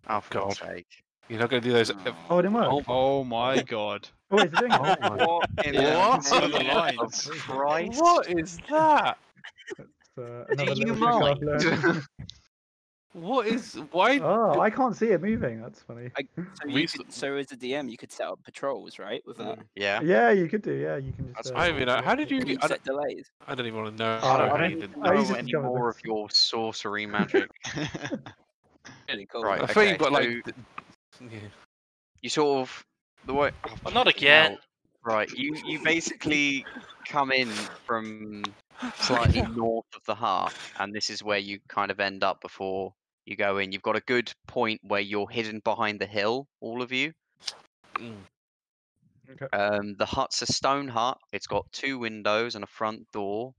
Oh, for God's God. sake. You're not going to do those. Oh, it didn't work. Oh my god. Oh, is it doing it? What in Yeah, the some of the name lines. of Christ? What is that? Another you little trick I've mind? learned. What is? Why? Oh, I can't see it moving. That's funny. So as a DM, you could set up patrols, right? With that. Yeah. Yeah, you could do. Yeah, you can just. That's I mean, how did you? Can you set delays? I don't even want to know. Oh, I I don't don't- need to I know used to any discover more this. of your sorcery magic. Really cool. Right. I Okay, thought you've got so like. Yeah. you sort of the way. Oh, Well, not fucking again. hell. Right. You basically come in from slightly north of the heart, and this is where you kind of end up before you go in. You've got a good point where you're hidden behind the hill, all of you. Mm. Okay. The hut's a stone hut. It's got 2 windows and a front door.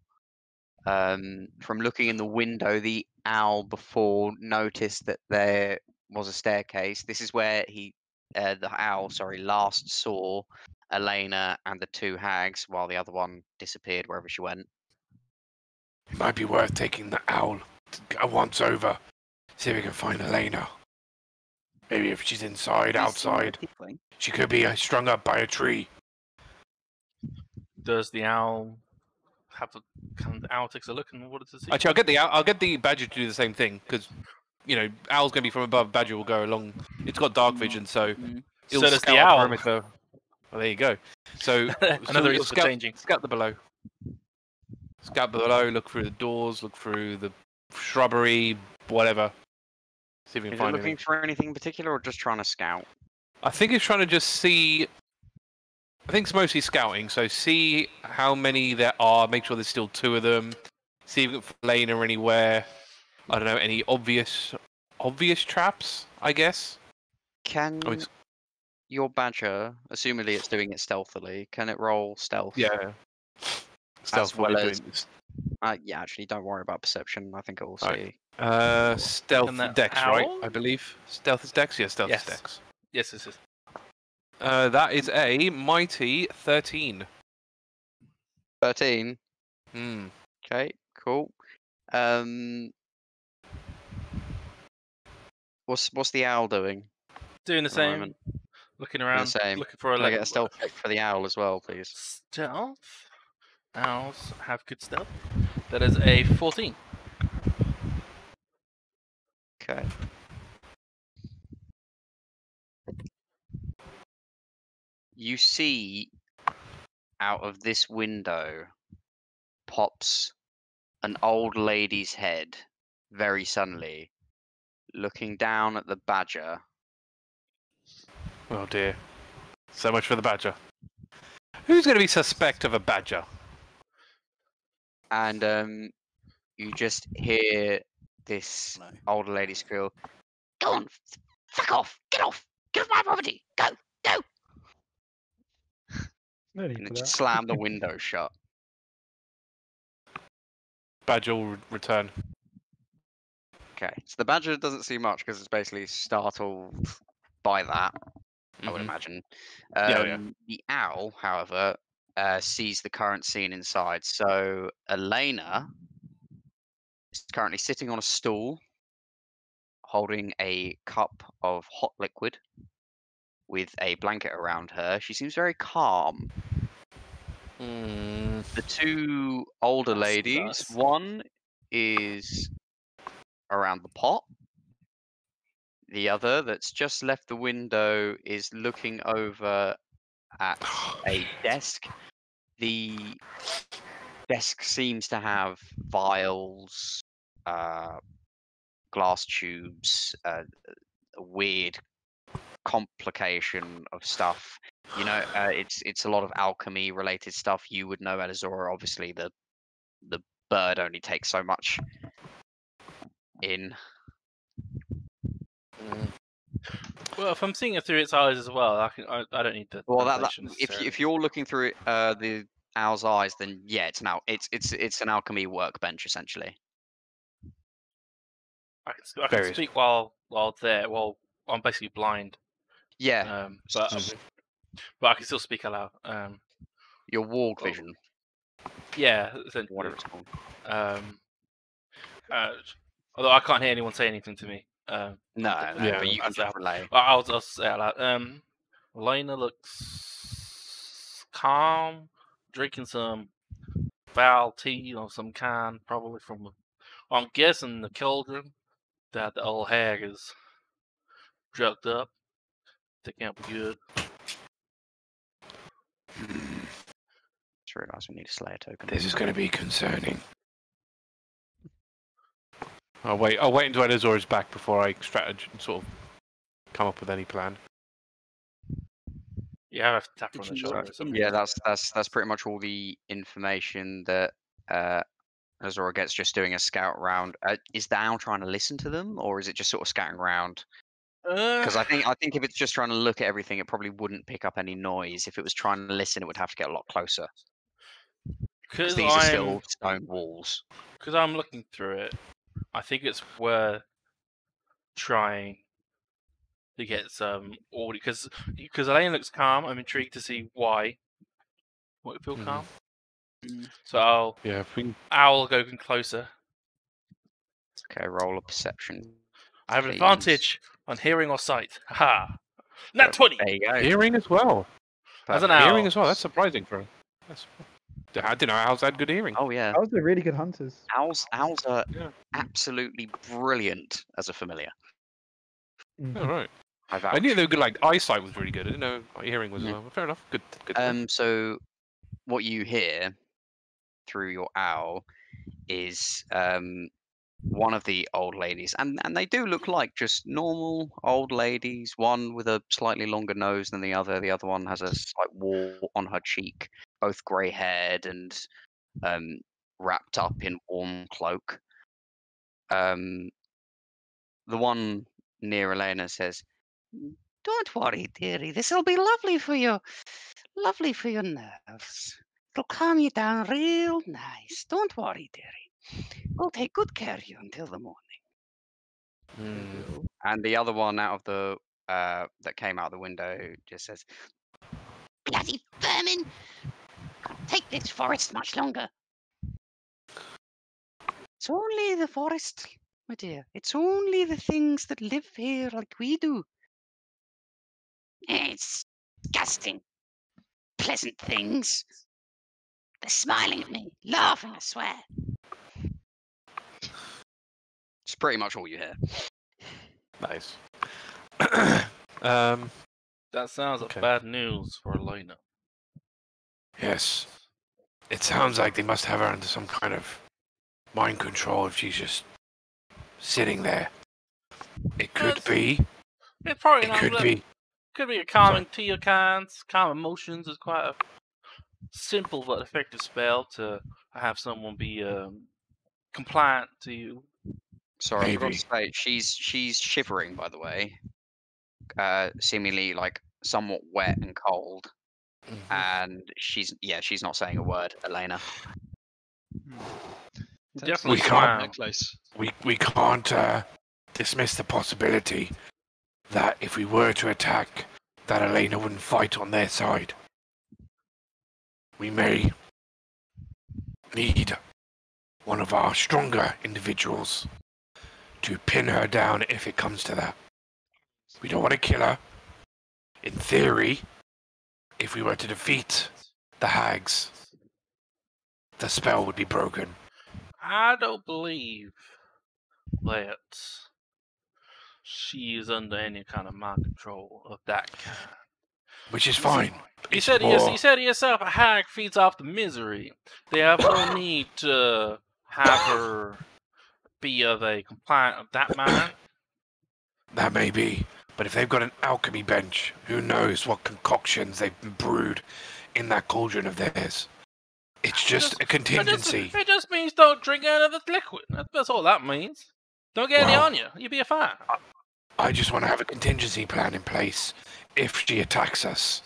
From looking in the window, the owl before noticed that there was a staircase. This is where the owl, last saw Elena and the 2 hags, while the other one disappeared wherever she went. It might be worth taking the owl once over. See if we can find Elena. Maybe if she's inside, outside. She could be strung up by a tree. Does the owl have to? Can the owl takes a look and what does it see? Actually, I'll get the badger to do the same thing because, owl's going to be from above. Badger will go along. It's got dark vision, so So it'll does the scout owl. perimeter. Well, there you go. So Another you'll reason for changing. Scout the below. Scout below. Look through the doors. Look through the shrubbery. Whatever. See if we can Is it find looking anything. for anything in particular, or just trying to scout? I think it's trying to just see. I think it's mostly scouting. So see how many there are. Make sure there's still 2 of them. See if we can find Elena anywhere. I don't know, any obvious traps, I guess. Can Oh, it's- your badger, assumingly it's doing it stealthily, can it roll stealth? Yeah. Stealth well probably as- doing this. Yeah, actually, don't worry about perception. I think it will Right. see. Stealth And that dex, right? owl? I believe. Stealth is dex? Yeah, stealth Yes. is dex. Yes, this is. That is a mighty 13. 13. Hmm. Okay, cool. What's the owl doing? Doing the At the same. moment. Looking Doing around. the same. Looking for a Can I get a stealth check for the owl as well, please? Stealth. Owls have good stealth. That is a 14. Okay. You see out of this window pops an old lady's head very suddenly, looking down at the badger. Oh dear. So much for the badger. Who's going to be suspect of a badger? And you just hear this old lady squeal, "Go on, fuck off, get off my property, go, go!" No need and for then just that. slam the window shut. Badger will return. Okay, so the badger doesn't see much because it's basically startled by that, I would Mhm. imagine. Yeah. The owl, however, sees the current scene inside. So Elena is currently sitting on a stool, holding a cup of hot liquid with a blanket around her. She seems very calm. Mm. The two older That's ladies, sus. one is around the pot. The other, that's just left the window, is looking over at a desk. The desk seems to have vials, glass tubes, a weird complication of stuff. You know, it's a lot of alchemy related stuff. You would know, Elizora. Obviously, the bird only takes so much in. Well, if I'm seeing it through its eyes as well, I don't need the Well, translation if necessarily. if you're looking through the owl's eyes, then yeah, it's an alchemy workbench essentially. I can speak while there. Well, I'm basically blind. Yeah, But I can still speak aloud. your warg vision, Yeah, essentially. whatever it's called. Although I can't hear anyone say anything to me. No, Yeah, but you can so just relay. I'll say it out loud. Elena looks calm, drinking some foul tea of some kind, probably from. I'm guessing the cauldron that the old hag is drugged up. That can't be good. Just realised we need a Slayer token. This is going to be concerning. I'll wait until Elizora's back before I sort of come up with any plan. Yeah, I have to tap her on the shoulder. Or something. Yeah, that's pretty much all the information that Elizora gets just doing a scout round. Is the owl trying to listen to them, or is it just sort of scouting around? Because I think if it's just trying to look at everything, it probably wouldn't pick up any noise. If it was trying to listen, it would have to get a lot closer. Because these are still stone walls. Because I'm looking through it, I think it's worth trying to get some audio. Because Elaine looks calm. I'm intrigued to see why. Would it feel calm? So I'll go closer. Okay, roll a perception. I have an advantage on hearing or sight. Ha! Nat 20! There you go. Hearing as well. As an owl. Hearing as well. That's surprising for. I didn't know owls had good hearing. Oh yeah. Owls are really good hunters. Owls are absolutely brilliant as a familiar. Mhm. All right. I I knew they were good. Like eyesight was really good. I didn't know hearing was as Yeah. well. Fair enough. Good. So what you hear through your owl is one of the old ladies, and they do look like just normal old ladies. One with a slightly longer nose than the other. The other one has a slight wart on her cheek. Both grey-haired and wrapped up in warm cloak. The one near Elena says, "Don't worry, dearie. This'll be lovely for you. Lovely for your nerves. It'll calm you down real nice. Don't worry, dearie. We'll take good care of you until the morning." And the other one out of the that came out the window just says, "Bloody vermin! Can't take this forest much longer. It's only the forest, my dear. It's only the things that live here like we do. It's disgusting. Pleasant things. They're smiling at me, laughing, I swear." It's pretty much all you hear. Nice. That sounds like bad news for Elena. Yes. It sounds like they must have her under some kind of mind control if she's just sitting there. It could be. It probably could be. Could be a calming tea of kinds. Calm emotions is quite a simple but effective spell to have someone be compliant to you. Sorry, I forgot to say, she's shivering, by the way. Seemingly like somewhat wet and cold. And she's not saying a word, Elena. Definitely We can't- necklace. We can't dismiss the possibility that if we were to attack, that Elena wouldn't fight on their side. We may need one of our stronger individuals to pin her down if it comes to that. We don't want to kill her. In theory, if we were to defeat the hags, the spell would be broken. I don't believe that she is under any kind of mind control of that kind. Which is fine. You It's said more- you said yourself, a hag feeds off the misery. They have no need to have her be of a compliant of that mind. That may be, but if they've got an alchemy bench, who knows what concoctions they've brewed in that cauldron of theirs. It's just a contingency. It just means don't drink out of the liquid. That's all that means. Don't get any Well, on you. You'll be fine. I just want to have a contingency plan in place if she attacks us.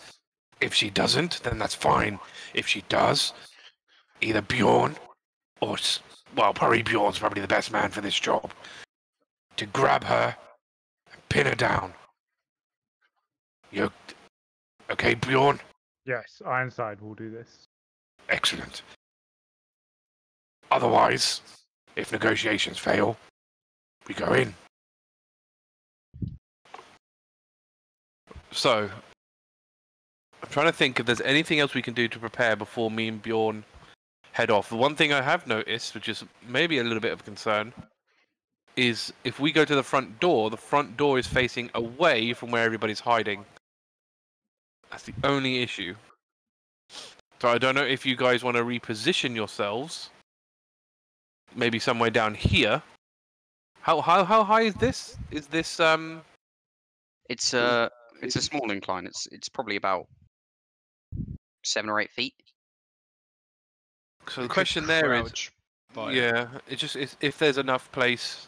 If she doesn't, then that's fine. If she does, either Bjorn or, well, probably Bjorn's probably the best man for this job, to grab her and pin her down. You okay, Bjorn? Yes, Ironside will do this. Excellent. Otherwise, if negotiations fail, we go in. So, I'm trying to think if there's anything else we can do to prepare before me and Bjorn head off. The one thing I have noticed, which is maybe a little bit of concern, is if we go to the front door is facing away from where everybody's hiding. That's the only issue. So I don't know if you guys want to reposition yourselves. Maybe somewhere down here. How high is this? Is this It's a small incline. It's probably about 7 or 8 feet. So the We could question there is, crouch by it. yeah, it's if there's enough place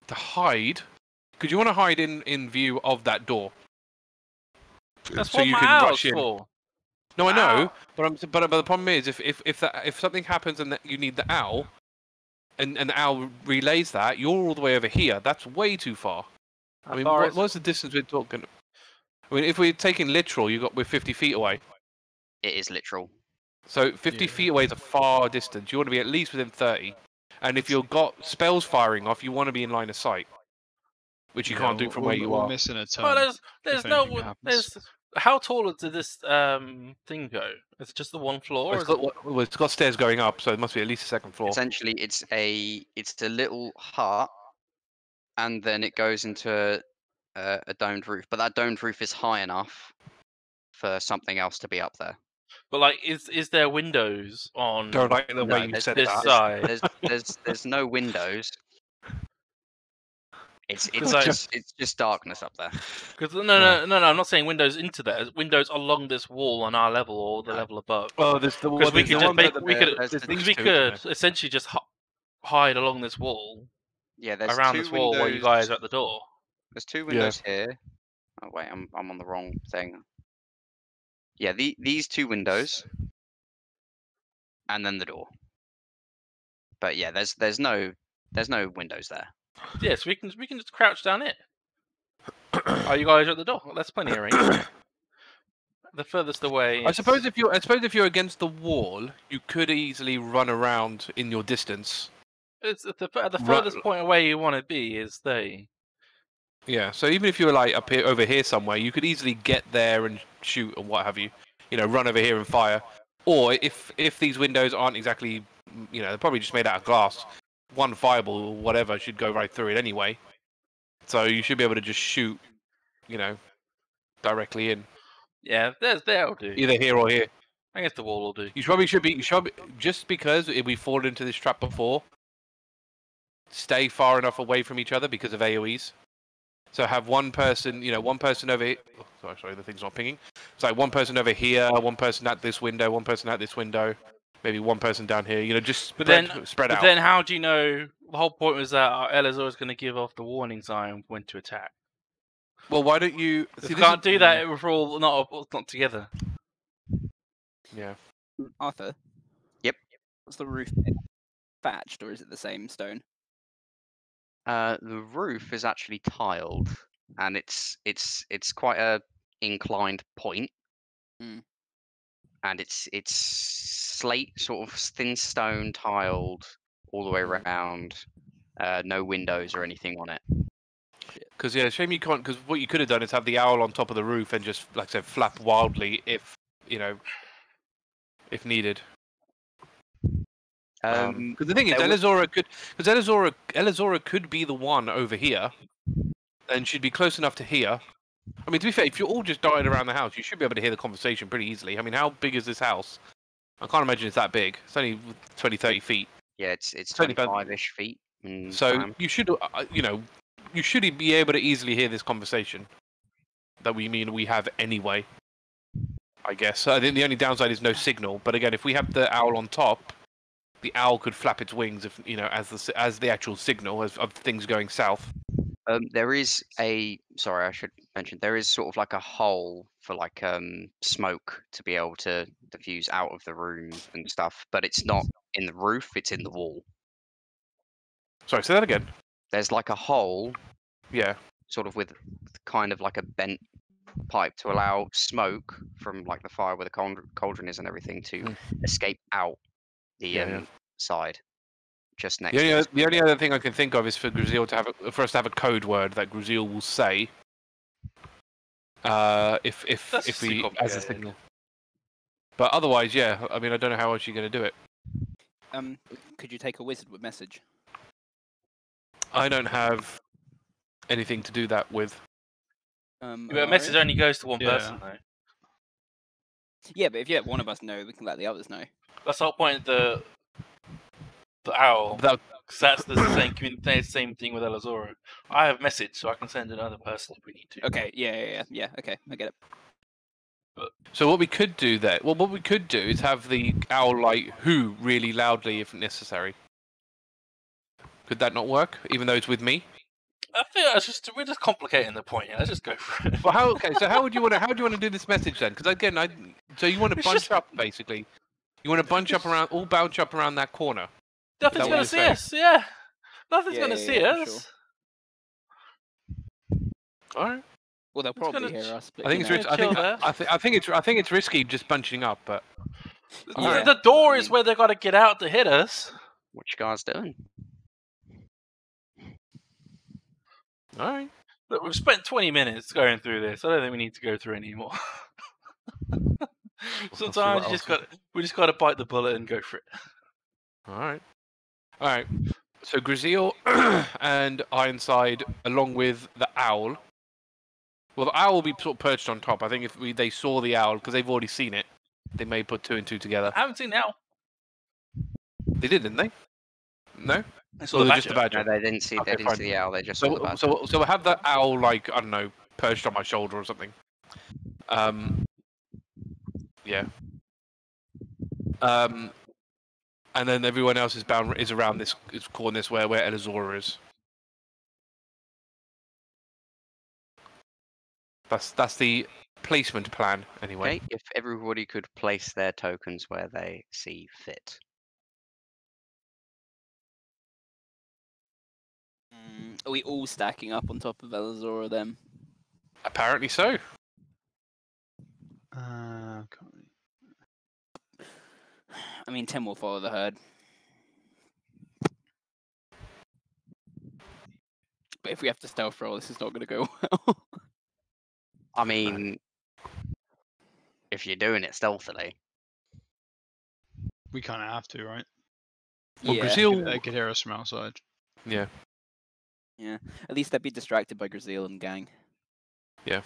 to hide. Could you want to hide in view of that door? That's so what you my can owl's rush in. for. No, I know, Ow. but the problem is if something happens and that you need the owl, and the owl relays that, you're all the way over here. That's way too far. I mean, what's the distance we're talking? I mean, if we're taking literal, we're 50 feet away. It is literal. So 50 feet away is a far distance. You want to be at least within 30. And if you've got spells firing off, you want to be in line of sight, which you can't do from where you we're are. missing a turn. Well, there's if no anything happens. there's. How tall did this thing go? Is it just the one floor? It's got stairs going up, so it must be at least a second floor. Essentially, it's a little hut, and then it goes into a domed roof. But that domed roof is high enough for something else to be up there. But like, is there windows on Don't like the No, way you there's said this that. side? There's no windows. It's like- just darkness up there. Because no, I'm not saying windows into there. Windows along this wall on our level or the level above. Oh, there's the Because we there's could the just one make, that- we could there's there's the- things we to it, could isn't essentially just hide along this wall, Yeah, there's around two this wall while you windows- guys are at the door. There's 2 windows here. Oh wait, I'm on the wrong thing. Yeah, these 2 windows, and then the door. But yeah, there's no windows there. Yes, we can just crouch down it. Are you guys at the door? That's plenty of range. The furthest away. I suppose if you're against the wall, you could easily run around in your distance. it's at the furthest point away you want to be is they. Yeah, so even if you were like up here, over here somewhere, you could easily get there and shoot or what have you. You know, run over here and fire. Or if these windows aren't exactly, they're probably just made out of glass, one fireball or whatever should go right through it anyway. So you should be able to just shoot, directly in, Yeah, that'll do. either here or here. I guess the wall will do. You should be just because we fallen into this trap before. Stay far enough away from each other because of AoEs. So have one person over here. Oh, sorry, the thing's not pinging. It's like one person over here, one person at this window, one person at this window, maybe one person down here. Just spread out. But then, how do you know? The whole point was that Elizora is going to give off the warning sign when to attack. Well, why don't you? You can't do that if we're all not together. Yeah. Arthur. Yep. What's the roof thatched, or is it the same stone? The roof is actually tiled, and it's quite a inclined point, Mm. and it's slate, sort of thin stone tiled all the way around. No windows or anything on it. Because yeah, shame you can't. Because what you could have done is have the owl on top of the roof and just, like I said, flap wildly if if needed. Because the thing is, Elizora could be the one over here, and she'd be close enough to hear. I mean, to be fair, if you're all just dying around the house, you should be able to hear the conversation pretty easily. I mean, how big is this house? I can't imagine it's that big. It's only 20, 30 feet. Yeah, it's only about- 25-ish feet. So you should, you should be able to easily hear this conversation. That we have anyway. I guess. I think the only downside is no signal. But again, if we have the owl on top, the owl could flap its wings if as the actual signal of things going south. There is sorry, I should mention, there is sort of like a hole for like smoke to be able to diffuse out of the room and stuff, but it's not in the roof, it's in the wall. Sorry, say that again. There's like a hole, Yeah. sort of with kind of like a bent pipe to allow smoke from like the fire where the cauldron is and everything to escape out the side. Just next. The only other thing I can think of is for Gruzeel for us to have a code word that Gruzeel will say. If we as a signal. But otherwise, yeah. I mean, I don't know how else you're going to do it. Could you take a wizard with message? I don't have anything to do that with. But a message only goes to one person, though. Yeah, but if you let one of us know, we can let the others know. That's the whole point of the owl. Because that's the same thing with Elizora. I have message, so I can send another person if we need to. Okay, yeah. Okay, I get it. So what we could do there, what we could do is have the owl like "who" really loudly if necessary. Could that not work, even though it's with me? I think we're just complicating the point. Yeah, let's just go for it. Well, how would you want to do this message then? Because again, so you want to bunch up basically. You want to bunch up around that corner. Nothing's going to see us. Yeah, nothing's going to see us. Sure. All right. Well, they'll probably hear us. But I think I think it's risky just bunching up, but the door is where they got to get out to hit us. What you guys doing? All right. Look, we've spent 20 minutes going through this. I don't think we need to go through any more. Sometimes we just got to bite the bullet and go for it. All right. So Gruzeel and Ironside, along with the owl. Well, the owl will be sort of perched on top. I think if they saw the owl, because they've already seen it, they may put two and two together. I haven't seen the owl. They did, didn't they? No. They saw just the badger. No, they didn't see. They didn't see the owl. They just saw the badger. So we'll have the owl like, I don't know, perched on my shoulder or something. Yeah. And then everyone else is around this corner where Elizora is. That's the placement plan anyway. Okay, if everybody could place their tokens where they see fit. Are we all stacking up on top of Elizora then? Apparently so. I mean, Tim will follow the herd. But if we have to stealth roll, this is not going to go well. I mean, if you're doing it stealthily. We kind of have to, right? Well, yeah. Gruzeel... They could hear us from outside. Yeah. Yeah. At least they'd be distracted by Gruzeel and gang. Yeah.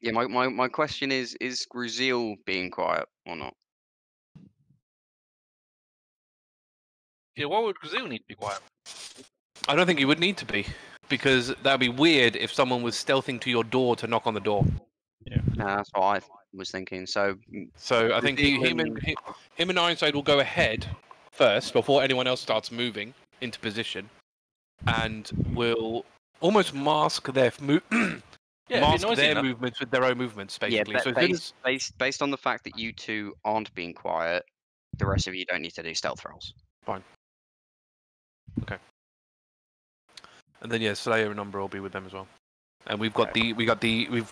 Yeah, my question is Gruzeel being quiet or not? Yeah, why would Gruzeel need to be quiet? I don't think he would need to be, because that'd be weird if someone was stealthing to your door to knock on the door. Yeah. That's what I was thinking. So I think him and Ironside will go ahead first before anyone else starts moving into position, and will almost mask their Yeah, if mask you're noisy their enough. movements with their own movements, basically. Yeah, So as soon as... based on the fact that you two aren't being quiet, the rest of you don't need to do stealth rolls. Fine. Okay. And then yeah, Slayer and Umbra will be with them as well. And we've got Okay. we've got the we'll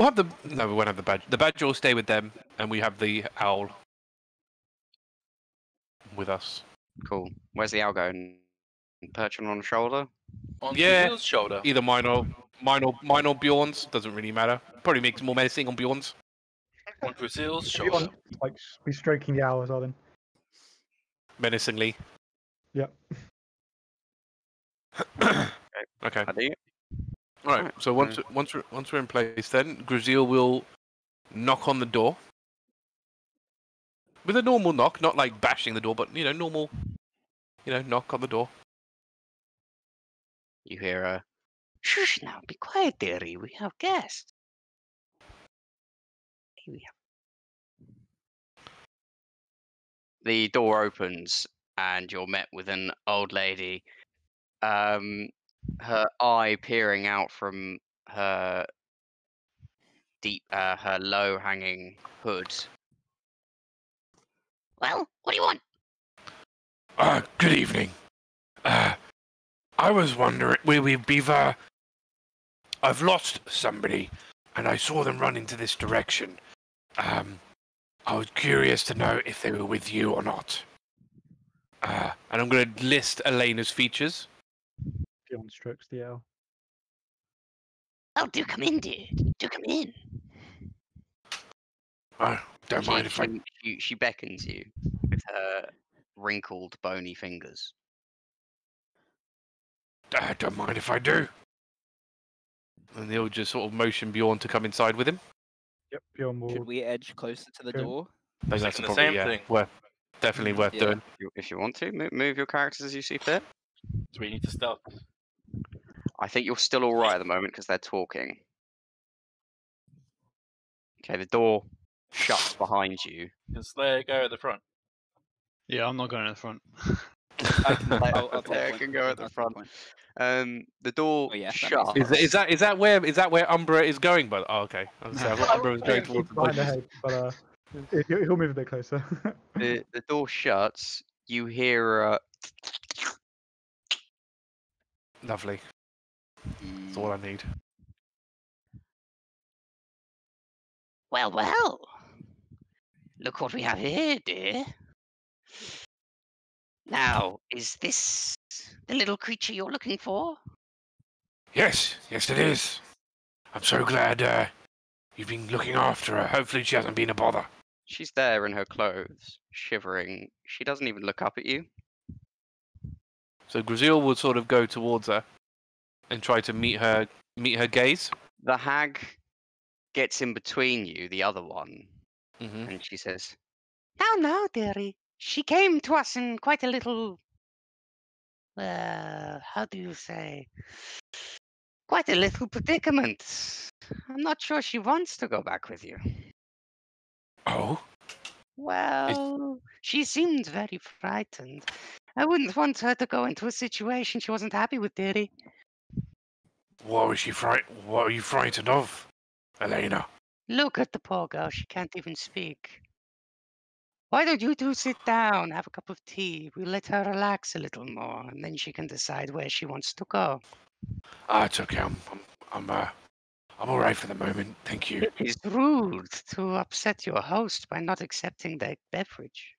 have the no, we won't have the badger. The badger will stay with them, and we have the owl with us. Cool. Where's the owl going? Perching on the shoulder? On Yeah. Gruzeel's shoulder. Either mine or Bjorn's, doesn't really matter. Probably makes it more menacing on Bjorn's. On Gruzeel's If you want, shoulder. like, be stroking the owl as well then. Menacingly. Yep. Okay. I do. Right. Alright, So once we're in place, then Gruzeel will knock on the door with a normal knock, not like bashing the door, but normal, knock on the door. You hear a shush now, be quiet, dearie. We have guests. Here we have. The door opens and you're met with an old lady. Her eye peering out from her her low-hanging hood. Well, what do you want? Good evening. I was wondering, I've lost somebody, and I saw them run into this direction. I was curious to know if they were with you or not. And I'm going to list Elena's features. Bjorn strokes the owl. Oh, do come in, dude. Do come in. Don't mind if I... She beckons you with her wrinkled, bony fingers. don't mind if I do. And they'll just sort of motion Bjorn to come inside with him. Yep, Bjorn will. Should we edge closer to the Okay. door? I think that's the probably, same thing. Definitely worth Yeah. doing. If you want to, move your characters as you see fit. So we need to stealth. I think you're still all right at the moment because they're talking. Okay, the door shuts behind you. Can Slayer go at the front? Yeah, I'm not going in the front. I'll take Slayer point. can go at the I'll take front. point. The door Oh, yeah, that makes shuts. sense. Is that where Umbra is going? But okay, I was saying, I thought Umbra was going towards the behind the bushes. head, but he'll move a bit closer. The door shuts. You hear Lovely. That's all I need. well, well. Look what we have here, dear. Now, is this the little creature you're looking for? Yes, it is. I'm so glad you've been looking after her. Hopefully she hasn't been a bother. She's there in her clothes, shivering. She doesn't even look up at you. So Gruzeel will sort of go towards her and try to meet her gaze. The hag gets in between you, the other one, Mm-hmm. and she says, Now, dearie. She came to us in quite a little, how do you say? Quite a little predicament. I'm not sure she wants to go back with you. Oh? Well, she seemed very frightened. I wouldn't want her to go into a situation she wasn't happy with, dearie. What are you frightened of, Elena? Look at the poor girl. She can't even speak. Why don't you two sit down, have a cup of tea? We'll let her relax a little more, and then she can decide where she wants to go. It's okay. I'm all right for the moment. Thank you. It is rude to upset your host by not accepting their beverage.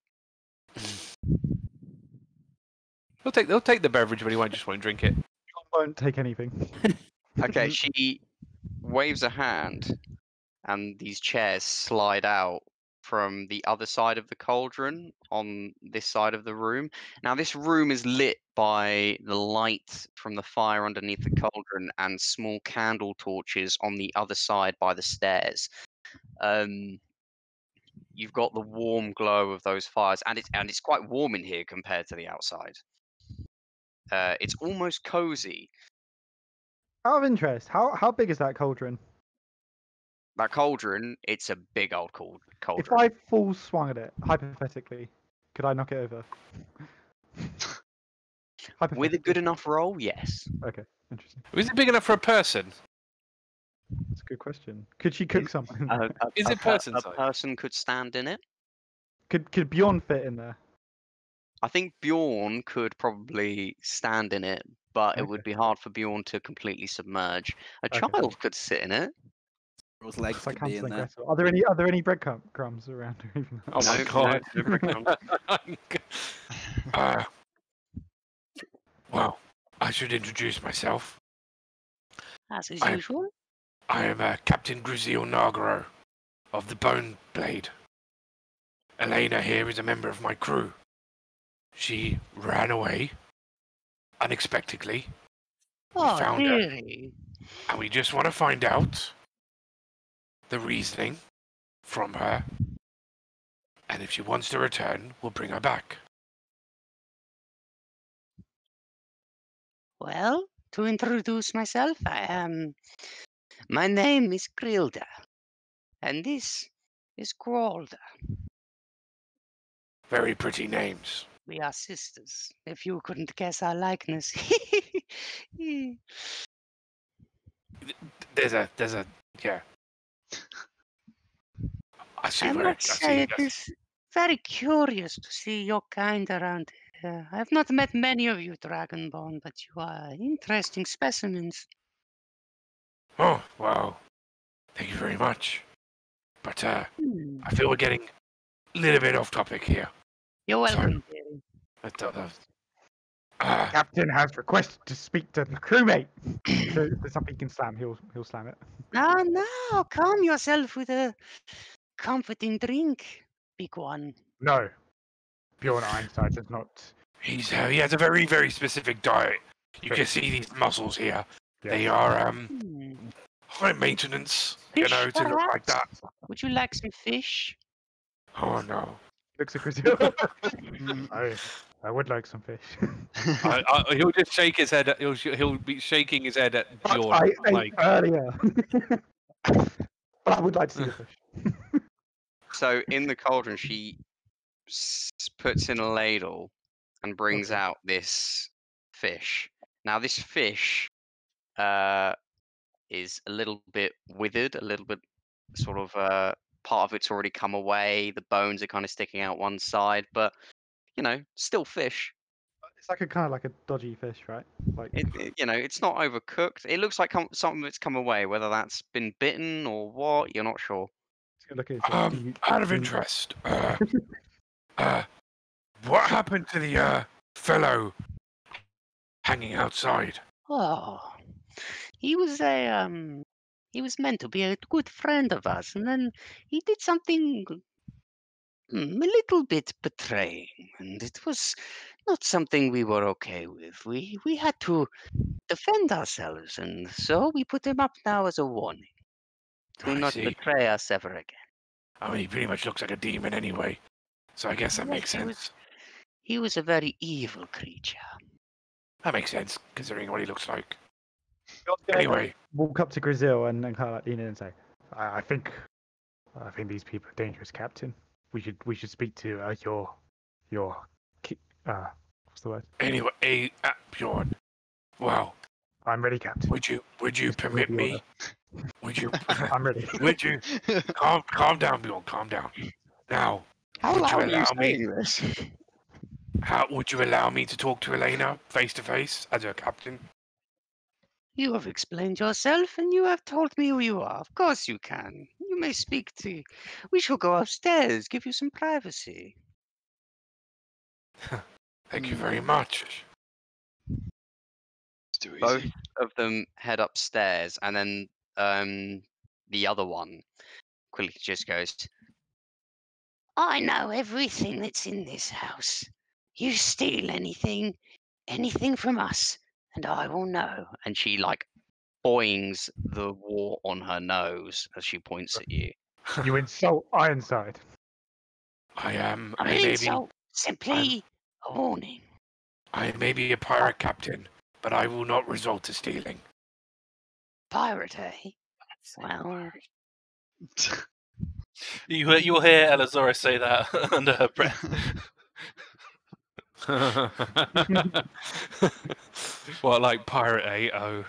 They'll take the beverage, but he won't drink it. Won't take anything. Okay, she waves a hand, and these chairs slide out from the other side of the cauldron on this side of the room. Now, this room is lit by the light from the fire underneath the cauldron and small candle torches on the other side by the stairs. You've got the warm glow of those fires, and it's quite warm in here compared to the outside. It's almost cozy. Out of interest, how big is that cauldron? That cauldron, it's a big old cauldron. If I full swung at it, hypothetically, could I knock it over? With a good enough roll, yes. Okay. Interesting. Is it big enough for a person? That's a good question. Could she cook something? Is it person a size? person could stand in it? Could Bjorn fit in there? I think Bjorn could probably stand in it, but it would Okay. be hard for Bjorn to completely submerge. A Okay. child could sit in it. Girl's legs It's like could be in Hansel and there. Gretel. Are there any breadcrumbs around? Oh my No, god. no breadcrumbs. Well, I should introduce myself. As is I- usual. I am Captain Gruzeel Nargaro of the Bone Blade. Elena here is a member of my crew. She ran away unexpectedly. Oh, found her. really? And we just want to find out the reasoning from her. And if she wants to return, we'll bring her back. Well, to introduce myself, my name is Grilda, and this is Grolda. Very pretty names. We are sisters, if you couldn't guess our likeness. There's a, yeah. I see I where must say it is very curious to see your kind around here. I have not met many of you Dragonborn, but you are interesting specimens. Oh, wow. Thank you very much. But I feel we're getting a little bit off topic here. You're Sorry. welcome, dearie. Captain has requested to speak to the crewmate. So if there's something he can slam, he'll slam it. Now, calm yourself with a comforting drink, big one. No, Bjorn Ironside does not. he has a very, very specific diet. You Sure. can see these muscles here. Yeah. They are Hmm. high maintenance, Fish, to look like that. perhaps? Would you like some fish? Oh no. Looks at Gruzeel. I would like some fish. He'll just shake his head. He'll be shaking his head at But Bjorn. I ate Like, earlier. But I would like to see the fish. So in the cauldron, she puts in a ladle and brings Okay. out this fish. Now this fish is a little bit withered, a little bit sort of part of it's already come away. The bones are kind of sticking out one side, but you know, still fish. It's like a kind of like a dodgy fish, right? Like You know, it's not overcooked. It looks like something that's come away. Whether that's been bitten or what, you're not sure. look at it. Says, Out of interest, what happened to the fellow hanging outside? Oh, he was he was meant to be a good friend of ours, and then he did something a little bit betraying, and it was not something we were okay with. We had to defend ourselves, and so we put him up now as a warning. Do I not see. betray us ever again. I mean, he pretty much looks like a demon anyway, so I guess that Yes, makes sense. He was a very evil creature. That makes sense, considering what he looks like. Anyway, Anyway, walk up to Gruzeel and kind of like lean in and say, I think these people are dangerous, Captain. We should speak to what's the word? anyway, Bjorn. Wow, I'm ready, Captain. would you permit the me? order. Would you? I'm ready. Would you? Calm down, Bjorn. Calm down. Now, How would you loud are you allow me? saying this? How would you allow me to talk to Elena face to face as her captain? You have explained yourself, and you have told me who you are. Of course you can. You may speak to. We shall go upstairs, give you some privacy. Thank you very much. It's too easy. Both of them head upstairs, and then the other one quickly just goes, I know everything that's in this house. You steal anything from us, and I will know. And she like boings the war on her nose as she points at you. You insult Ironside. I am. Not I an may be. insult, simply a warning. I may be a pirate captain, but I will not resort to stealing. Pirate, eh? Well, You'll hear Elizora say that under her breath. What, like Pirate 8-0?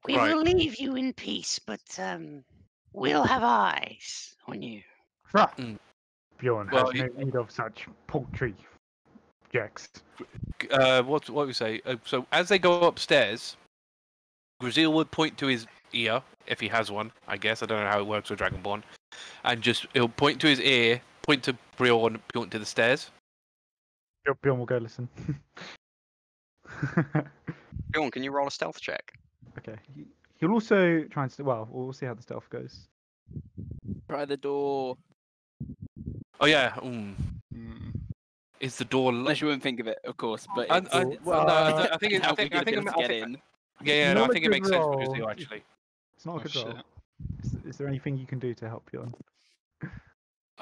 We Right. will leave you in peace, but we'll have eyes on you. Bjorn Well, has no need of such paltry jacks. What we say? So as they go upstairs, Gruzeel would point to his ear, if he has one, I guess. I don't know how it works with Dragonborn. And he'll point to his ear, point to Bjorn, point to the stairs. Bjorn will go listen. Bjorn, can you roll a stealth check? Okay. He'll also try and... Well, we'll see how the stealth goes. Try the door. Oh yeah. Is the door Unless locked? you wouldn't think of it, of course. But I it's, think how we I could think be able to get in. yeah, Not I a think it good makes sense for roll. Gruzeel actually. It's not a Oh, good shit. roll. Is there anything you can do to help Bjorn?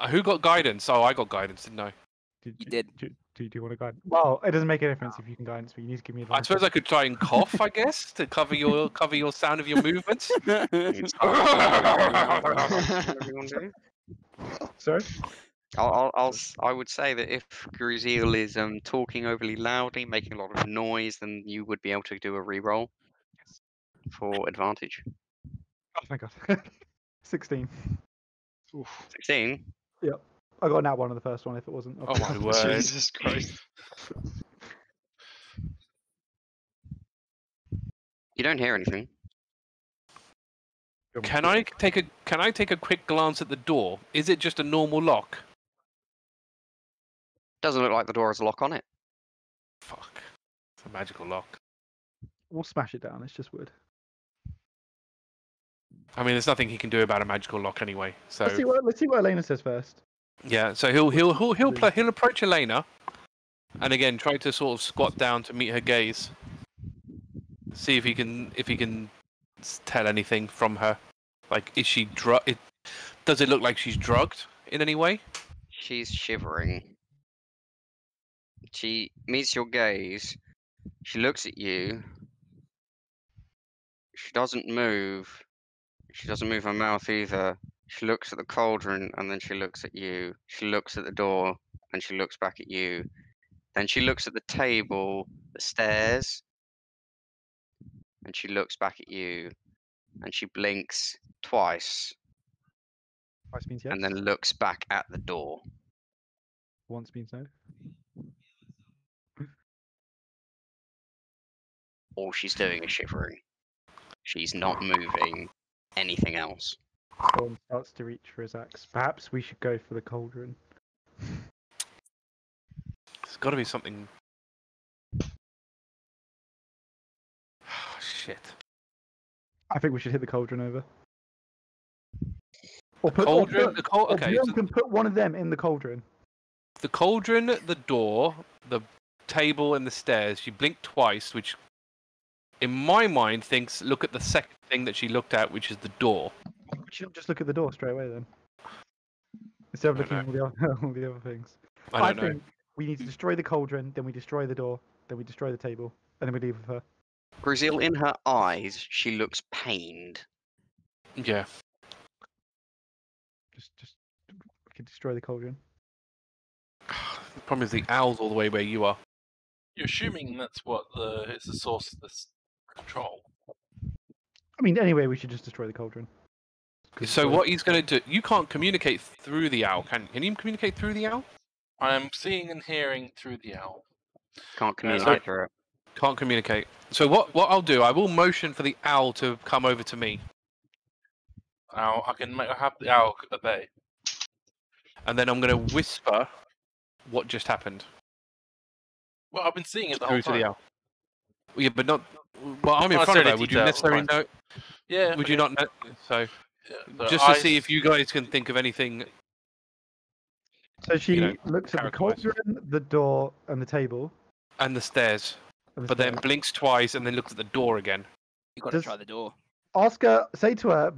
Who got guidance? Oh, I got guidance, didn't I? You did. Do you want to guide? Well, it doesn't make a difference if you can guidance, but you need to give me I advice. suppose I could try and cough, I guess, to cover your sound of your movements. It's hard. What everyone do? Sorry? I would say that if Gruzeel is talking overly loudly, making a lot of noise, then you would be able to do a reroll for advantage. Oh, thank God. 16. 16. Yep. I got a nat one on the first one if it wasn't. Oh my word! Jesus Christ. You don't hear anything. Can I take a quick glance at the door? Is it just a normal lock? Doesn't look like the door has a lock on it. Fuck! It's a magical lock. We'll smash it down. It's just wood. I mean, there's nothing he can do about a magical lock anyway. So Let's see what Elena says first. yeah, so he'll approach Elena, and again try to sort of squat down to meet her gaze. See if he can tell anything from her. Like, is she does it look like she's drugged in any way? She's shivering. She meets your gaze. She looks at you. She doesn't move. She doesn't move her mouth either. She looks at the cauldron and then she looks at you. She looks at the door and she looks back at you. Then she looks at the table, the stairs, and she looks back at you. And she blinks twice Twice means yes. and then looks back at the door. Once means no. All she's doing is shivering. She's not moving anything else. Bjorn starts to reach for his axe. Perhaps we should go for the cauldron. There's got to be something. Shit. I think we should hit the cauldron over. Cauldron. Okay. Bjorn So can put one of them in the cauldron. the cauldron, the door, the table, and the stairs. She blinked twice, which, in my mind, look at the second thing that she looked at, which is the door. We should just look at the door straight away then. Instead of looking at all the other things. I don't know. think we need to destroy the cauldron, then we destroy the door, then we destroy the table, and then we leave with her. Gruzeel, in her eyes, she looks pained. Yeah. Just we can destroy the cauldron. The problem is the owl's all the way where you are. You're assuming that's it's the source of this control. I mean, anyway, we should just destroy the cauldron. So what he's going to do? You can't communicate through the owl, can you communicate through the owl? I am seeing and hearing through the owl. Can't communicate through it. Can't communicate. So what I'll do? I will motion for the owl to come over to me, Now I can have the owl obey. and then I'm going to whisper what just happened Well, I've been seeing it the whole through to time. the owl. Yeah, but not. Well, I'm in Not front of her. necessarily Would you detail, necessarily fine. know? Yeah. Would you not know? So Yeah, the just to eyes- see if you guys can think of anything. So she you know, looks at the character-wise. cauldron, the door, and the table. And the stairs, and the but then stairs. blinks twice and then looks at the door again. You got to Does- try the door. Ask her, say to her,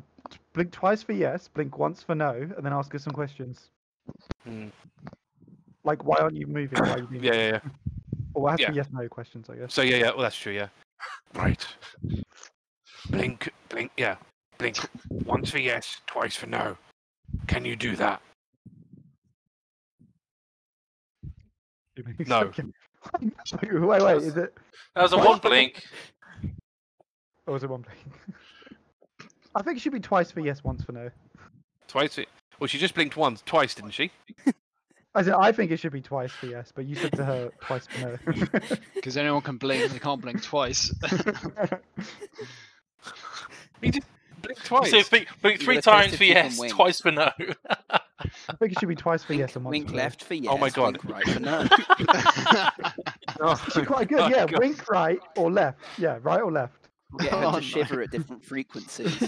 blink twice for yes, blink once for no, and then ask her some questions. Hmm. Like, why aren't you moving? Why are you being... Yeah. Or we'll have Yeah. some yes/no questions, I guess. So yeah. Well, that's true. Yeah. Right. Blink. Yeah. Blink. Once for yes, twice for no. Can you do that? No. Wait, is it? That was a one blink. Or was it one blink? I think it should be twice for yes, once for no. Twice. Well, she just blinked once, twice, didn't she? I think it should be twice for yes, but you said to her twice for no. Because anyone can blink, they can't blink twice. He just blinked twice. So blink 3 times for yes, twice for no. I think it should be twice for yes and once Wink for left for yes. Oh my God. Wink right for no. Actually quite good, yeah. God. Wink right or left. Yeah, right or left. Get her Oh, to no. shiver at different frequencies.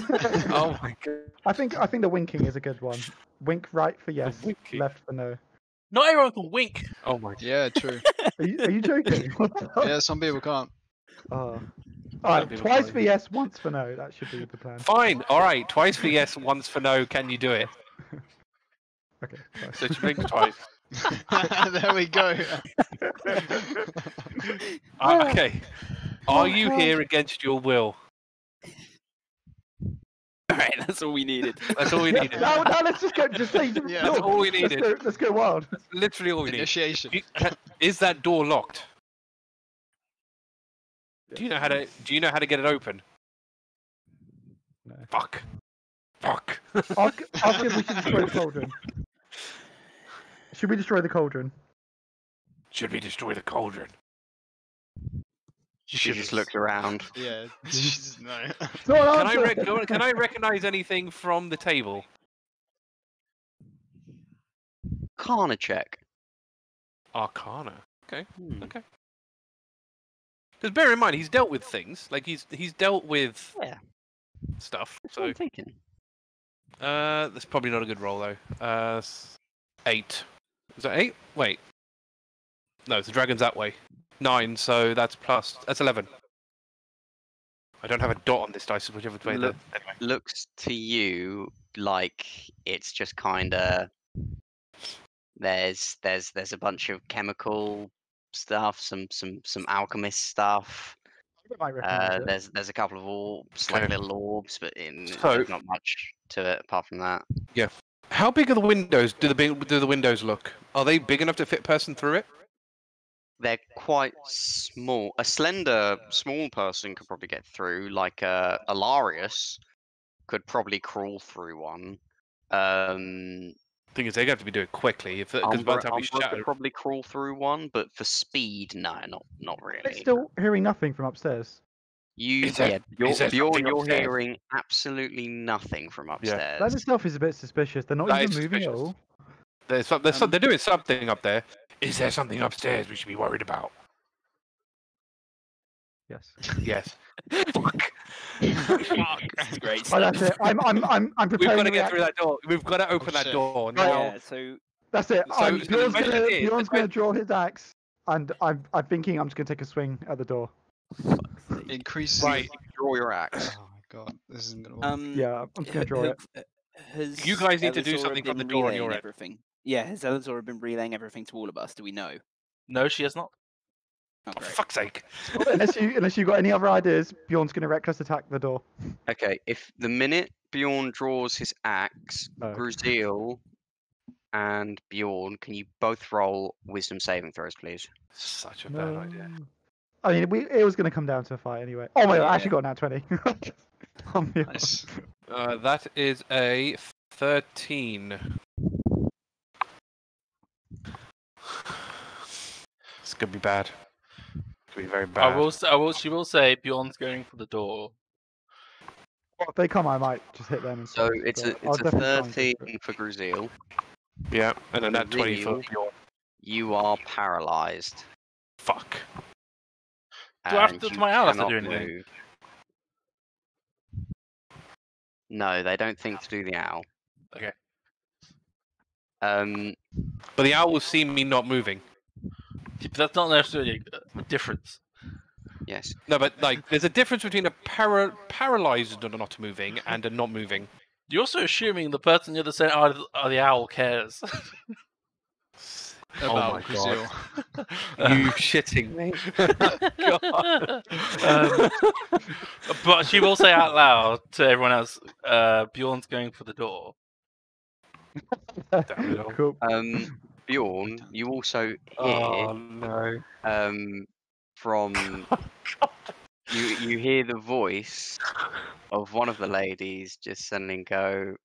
Oh my god. I think the winking is a good one. Wink right for yes, winking. left for no. Not everyone can wink. Oh my god. Yeah, true. Are you joking? What the hell? Yeah, some people can't. Oh. Alright, people twice can't. for yes, once for no. That should be the plan. Fine. All right. Twice for yes, once for no. Can you do it? Okay. Twice. So she blinked twice. There we go. Okay. Are you here against your will? Alright, that's all we needed. That's all we needed. Now let's just go. Just say. Yeah, That's all we needed. Let's go wild. Literally all we need. Initiation. Is that door locked? Do you know how to get it open? No. Fuck. Fuck. Ask if we should destroy the cauldron. Should we destroy the cauldron? Should we destroy the cauldron? She just looked around. Yeah, Jesus, no. It's not an Can answer. can I recognize anything from the table? Arcana check. Arcana. Okay. Hmm. Okay. Because bear in mind, he's dealt with things. Like he's dealt with Yeah. stuff. That's what So I'm thinking. that's probably not a good roll though. 8. Is that 8? Wait. No, the dragon's that way. 9. So that's 11. I don't have a dot on this dice, whichever way. Look- Anyway. Looks to you like it's just kind of there's a bunch of chemical stuff, some alchemist stuff. I might recognize it. There's a couple of orbs, like Okay. little orbs, but So- there's not much to it apart from that. How big are the windows? Do the windows look? Are they big enough to fit a person through it? They're quite small. A slender, small person could probably get through. Like Alarias could probably crawl through one. Thing is, they're going to have to be doing it quickly. Because by the Umbra time we could shatter, probably crawl through one, but for speed, no, not They're really. still hearing nothing from upstairs. You, Is there- yeah, is there Bjorn, something you're upstairs? hearing absolutely nothing from upstairs. That itself is a bit suspicious. They're not That even is moving at suspicious. all. they're doing something up there. Is there something upstairs we should be worried about? Yes. Yes. Fuck. That's great Oh, that's stuff. it. I'm We've preparing. got to a get through reaction. that door. We've got to open that shit. door Right. now. Yeah, so That's it. So the Bjorn's question gonna, is- Bjorn's gonna draw his axe, and I'm thinking I'm just gonna take a swing at the door. Increases. Right. Draw your axe. Oh my god, this isn't gonna work. Yeah, I'm just gonna draw it. Has You guys need to do Elizora something from the been door on relaying your end. everything? Yeah, has Elizora been relaying everything to all of us? Do we know? No, she has not. Oh, For great. fuck's sake. Unless you got any other ideas, Bjorn's gonna reckless attack the door. Okay, if the minute Bjorn draws his axe, Oh, okay. Gruzeel and Bjorn, can you both roll wisdom saving throws, please? Such a bad idea. No. I mean, it was gonna come down to a fight anyway. Oh my god, I Yeah. actually got an at 20. On the- Nice. That is a 13. It's gonna be bad. It's gonna be very bad. She will say Bjorn's going for the door. Well, if they come, I might just hit them. And So stuff, it's but a I'll it's a definitely try and go 13 for it. for Gruzeel. Yeah, and then that 20 for Gruzeel, Bjorn. You are paralyzed. Fuck. Do I have and to- you my owl have to cannot do anything? move. No, they don't think to do the owl. Okay. But the owl will see me not moving. But that's not necessarily a difference. Yes. No, but like, there's a difference between a paralyzed or not moving and a not moving. You're also assuming the person on the other side of the owl cares. Oh About my Gruzeel. You shitting me? But she will say out loud to everyone else, Bjorn's going for the door. Cool. Bjorn, you also hear Oh no. From you hear the voice of one of the ladies just suddenly go,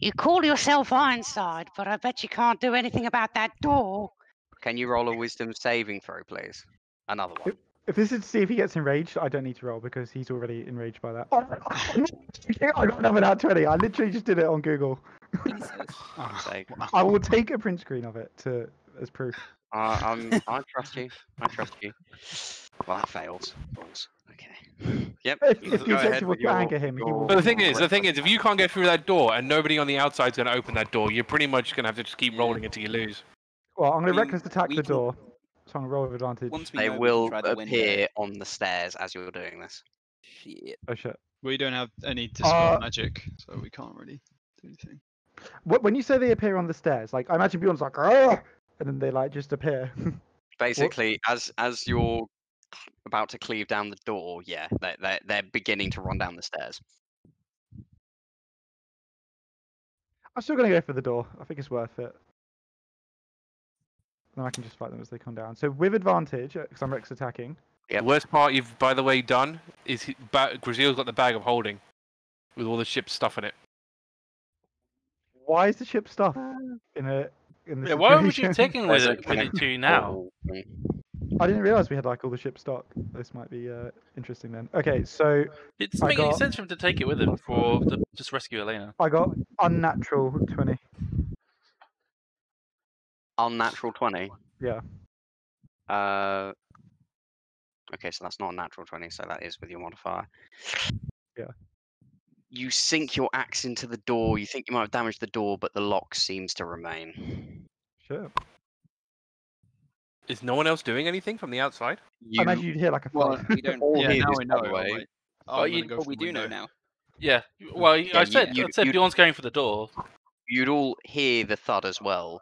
"You call yourself Ironside, but I bet you can't do anything about that door." Can you roll a wisdom saving throw, please? Another one. If this is to see if he gets enraged, I don't need to roll because he's already enraged by that. Oh, I got another nat 20. I literally just did it on Google. Jesus. Sake. I will take a print screen of it as proof. I trust you. I trust you. Well, that fails. Falls. Okay. Yep. If you the can go ahead objective was with to your- anger him, he your- will- But the thing is, if you can't get through that door and nobody on the outside's going to open that door, you're pretty much going to have to just keep rolling until you lose. Well, I'm going I to mean, reckless attack we the can- door, so I'm going to roll with advantage. Once we They know, we will can try the window. appear on the stairs as you're doing this. Shit. Oh shit. We don't have any dispel magic, so we can't really do anything. When you say they appear on the stairs, like I imagine Bjorn's like, "Argh!" and then they like just appear. Basically, as you're about to cleave down the door, yeah, they're beginning to run down the stairs. I'm still going to go for the door. I think it's worth it. Then I can just fight them as they come down. So with advantage, because I'm Rex attacking. Yep. The worst part you've, by the way, done is Gruzeel's got the bag of holding with all the ship's stuff in it. Why is the ship stuff in this Yeah, why would you situation? take it There's with a it kind of to you now? portal thing. I didn't realize we had like all the ship stock. This might be interesting then. Okay, so It doesn't I make any got- sense for him to take it with him for to just rescue Elena. I got unnatural 20. Unnatural 20. Yeah. Okay, so that's not a natural 20, so that is with your modifier. Yeah. You sink your axe into the door. You think you might have damaged the door, but the lock seems to remain. Sure. Is no one else doing anything from the outside? I You imagine you'd hear like a Well, thud. We don't. all Yeah, hear now this, we by know. the way. Wait. Well, I'm you- gonna go But for we the do know window. now. Yeah. Well, Yeah, I said you- Bjorn's going for the door. You'd all hear the thud as well.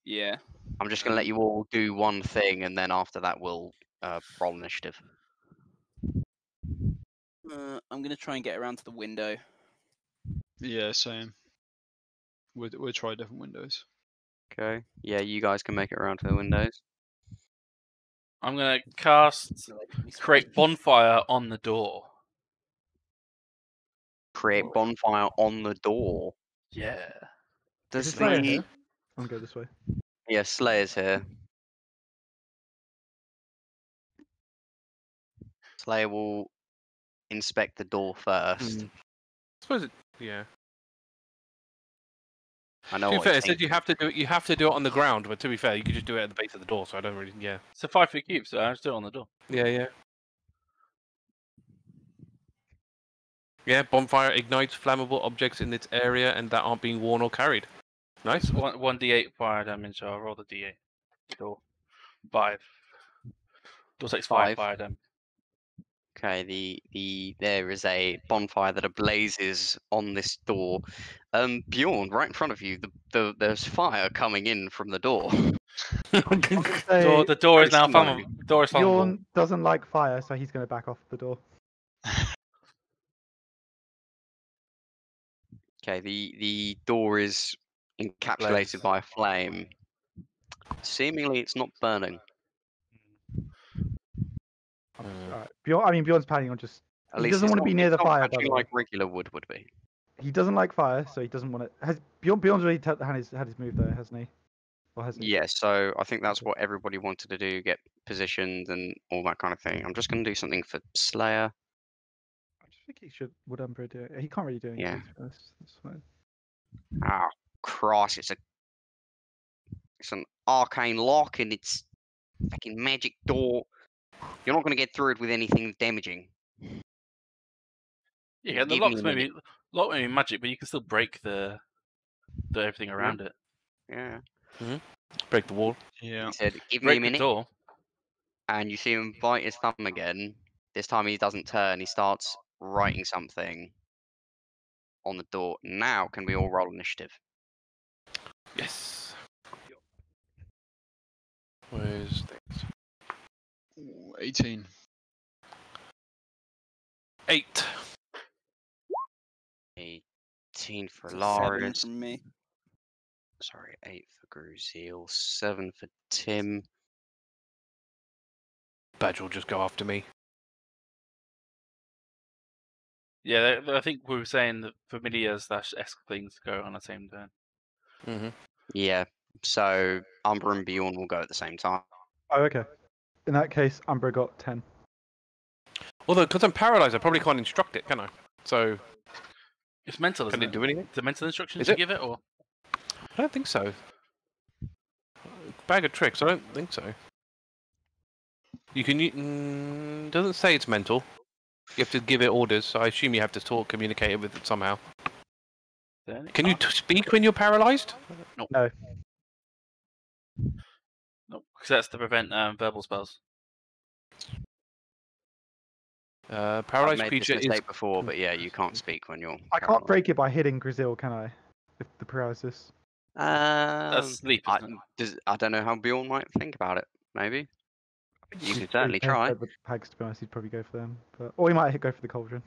Yeah. I'm just going to let you all do one thing, and then after that, we'll roll initiative. I'm gonna try and get around to the window. Yeah, same. We'll try different windows. Okay. Yeah, you guys can make it around to the windows. I'm gonna cast create bonfire on the door. Create bonfire on the door. Yeah. Does Is it Slayer the here? I'm gonna go this way. yeah Slayer's here? Slayer will inspect the door first. I suppose it. Yeah. I know To be what fair, he's it said thinking. you have to do it on the ground, but to be fair, you could just do it at the base of the door. So I don't really. Yeah. It's a 5 foot cube, so I'm still on the door. Yeah. Yeah, bonfire ignites flammable objects in its area and that aren't being worn or carried. Nice. One d8 fire damage. I'll roll the d8. Door 5. Door takes 5 5. fire damage. Okay, there is a bonfire that ablazes on this door. Bjorn, right in front of you, there's fire coming in from the door. Say, The door is very now similar. flammable. Door is flammable. Bjorn doesn't like fire, so he's gonna back off the door. Okay, the door is encapsulated by a flame. Seemingly, it's not burning. Alright. Bjorn's planning on just. At He least doesn't it's wanna be not- near it's the not fire, by catching the way. like regular wood would be. He doesn't like fire, so he doesn't want it. Has Bjorn's already had his move though, hasn't he? Or hasn't he? Yeah, so I think that's what everybody wanted to do, get positioned and all that kind of thing. I'm just going to do something for Slayer. I just think he would Umbra do it. He can't really do anything. Yeah. To be honest. That's fine. Ah, Christ, it's an arcane lock and it's fucking magic door. You're not going to get through it with anything damaging. Yeah, the Give me lock's a maybe magic, but you can still break the everything around it. Yeah. Break the wall. Yeah. He said, give me a Break the minute. door. And you see him bite his thumb again. This time he doesn't turn. He starts writing something on the door. Now, can we all roll initiative? Yes. Where's things? Ooh, 18. 8. 18 for 7 Alarias. from me. Sorry, 8 for Gruzeel, 7 for Tim. Badge will just go after me. Yeah, I think we were saying that familiar / esque things go on the same turn. Mm-hmm. Yeah, so Umbra and Bjorn will go at the same time. Oh, okay. In that case, Umbra got 10. Although, because I'm paralyzed, I probably can't instruct it, can I? So, It's mental, can isn't it it? do anything? Is it mental instructions Is you it? give it, or? I don't think so. Bag of tricks, I don't think so. You can. Doesn't say it's mental. You have to give it orders, so I assume you have to communicate with it somehow. Can you speak when you're paralyzed? No. No. No, because that's to prevent verbal spells. I've Paralyzed made creature this is. mistake before, but yeah, you can't speak when you're. I can't break it by hitting Gruzeel, can I? With the paralysis. That's sleep, I, isn't it? I don't know how Bjorn might think about it. Maybe you He'd could certainly probably try. go for the hags, to be honest, he'd probably go for them. But or he might go for the cauldron.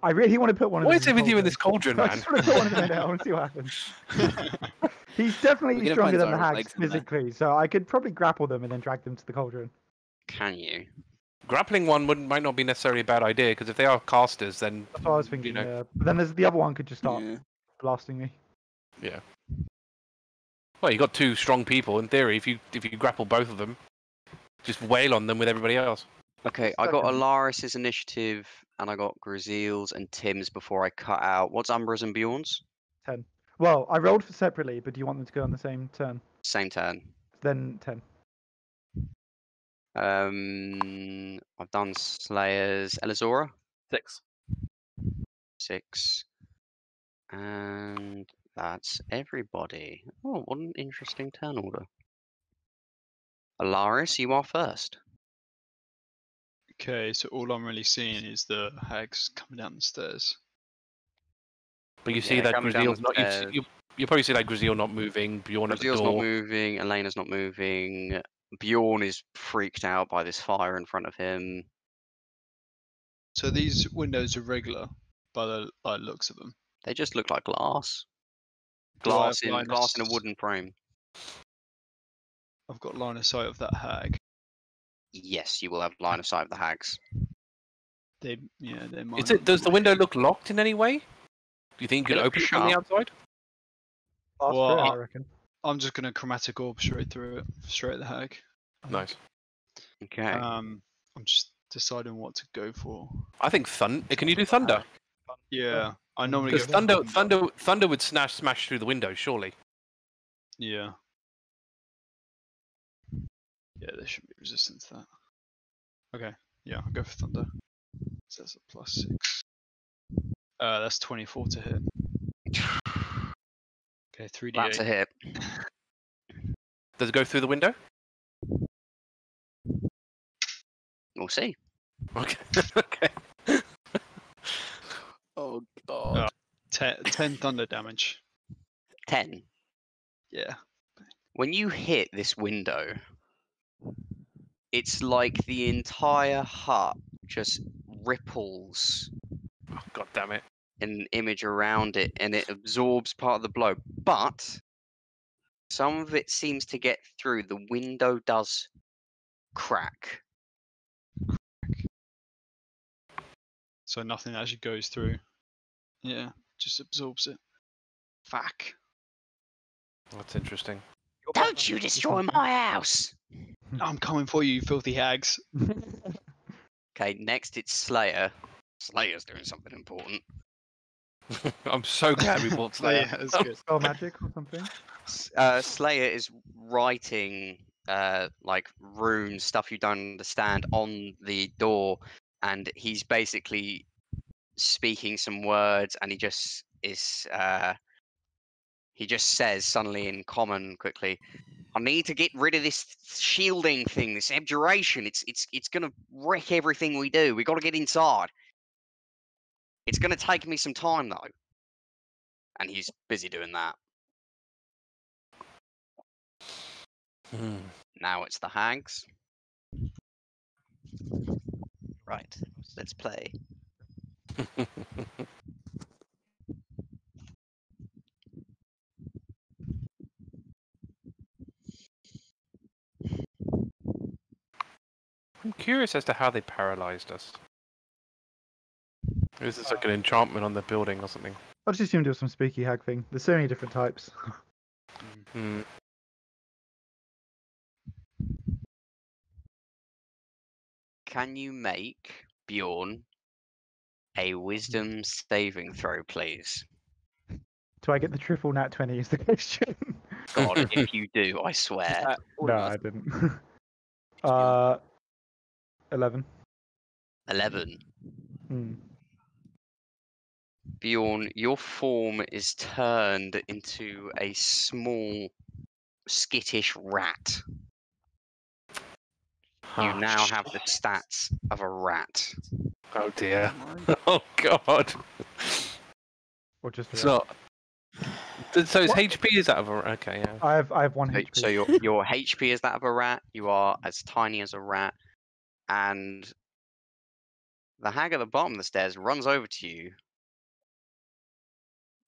I really want to put one of them. What is it with you in this cauldron, I man? just want to put one of them in there. I want to see what happens. He's definitely We're gonna stronger find than the Zara's hags legs in there. physically, so I could probably grapple them and then drag them to the cauldron. Can you? Grappling one might not be necessarily a bad idea, because if they are casters, then That's what I was thinking. you know, Yeah. But then there's the other one could just start Yeah. blasting me. yeah. Well, you got two strong people in theory. If you grapple both of them, just wail on them with everybody else. Okay, I got Second. Alarias' initiative, and I got Gruzeel's and Tim's before I cut out. What's Umbra's and Bjorn's? 10. Well, I rolled for separately, but do you want them to go on the same turn? Same turn. Then 10. I've done Slayers. Elizora? 6. 6. And that's everybody. Oh, what an interesting turn order. Alarias, you are first. Okay, so all I'm really seeing is the hags coming down the stairs. But you see Yeah, that coming down Gruzeel's the not. stairs. You probably see that Gruzeel not moving. Bjorn at the Gruzeel's door. not moving, Elena's not moving. Bjorn is freaked out by this fire in front of him. So these windows are regular by the looks of them. They just look like glass. Do I Glass have line in a of- wooden frame. I've got line of sight of that hag. Yes, you will have line of sight of the hags. They might. Is it? Does the window look locked in any way? Do you think you It could looks open it from the sharp. outside? Blast Well, through it, I- I reckon. I'm just gonna chromatic orb straight through it, straight at the hag. Nice. Okay. I'm just deciding what to go for. I think thunder. Can you do thunder? Yeah, I normally Because go for thunder would smash through the window, surely. Yeah. Yeah, there should be resistance to that. Okay, yeah, I'll go for thunder. So that's a +6. That's 24 to hit. Okay, 3d8. That's a hit. Does it go through the window? We'll see. Okay. Okay. Oh god. 10 thunder damage. 10. Yeah. When you hit this window, it's like the entire hut just ripples Oh, God damn it. an image around it and it absorbs part of the blow. But some of it seems to get through. The window does crack. So nothing actually goes through. Yeah, just absorbs it. Fuck. That's interesting. Don't you destroy my house! I'm coming for you, filthy hags. Okay, next it's Slayer. Slayer's doing something important. I'm so glad we bought Slayer. Yeah, that's good. Spell magic or something? Slayer is writing like runes, stuff you don't understand, on the door, and he's basically speaking some words, and he just says suddenly in common quickly, "I need to get rid of this shielding thing, this abjuration. It's gonna wreck everything we do. We got to get inside. It's gonna take me some time though." And he's busy doing that. Now it's the hags. Right, let's play. I'm curious as to how they paralyzed us. Is this like an enchantment on the building or something? I just assumed it was some spooky hag thing. There's so many different types. Hmm. Can you make Bjorn a wisdom saving throw, please? Do I get the triple nat 20 is the question? God, if you do, I swear. No, I didn't. 11. 11. Hmm. Bjorn, your form is turned into a small, skittish rat. You now have the stats of a rat. Oh dear. Oh god. Or just It's not. So his What? HP is that of a... Okay, yeah. I have 1 HP. So your HP is that of a rat. You are as tiny as a rat, and the hag at the bottom of the stairs runs over to you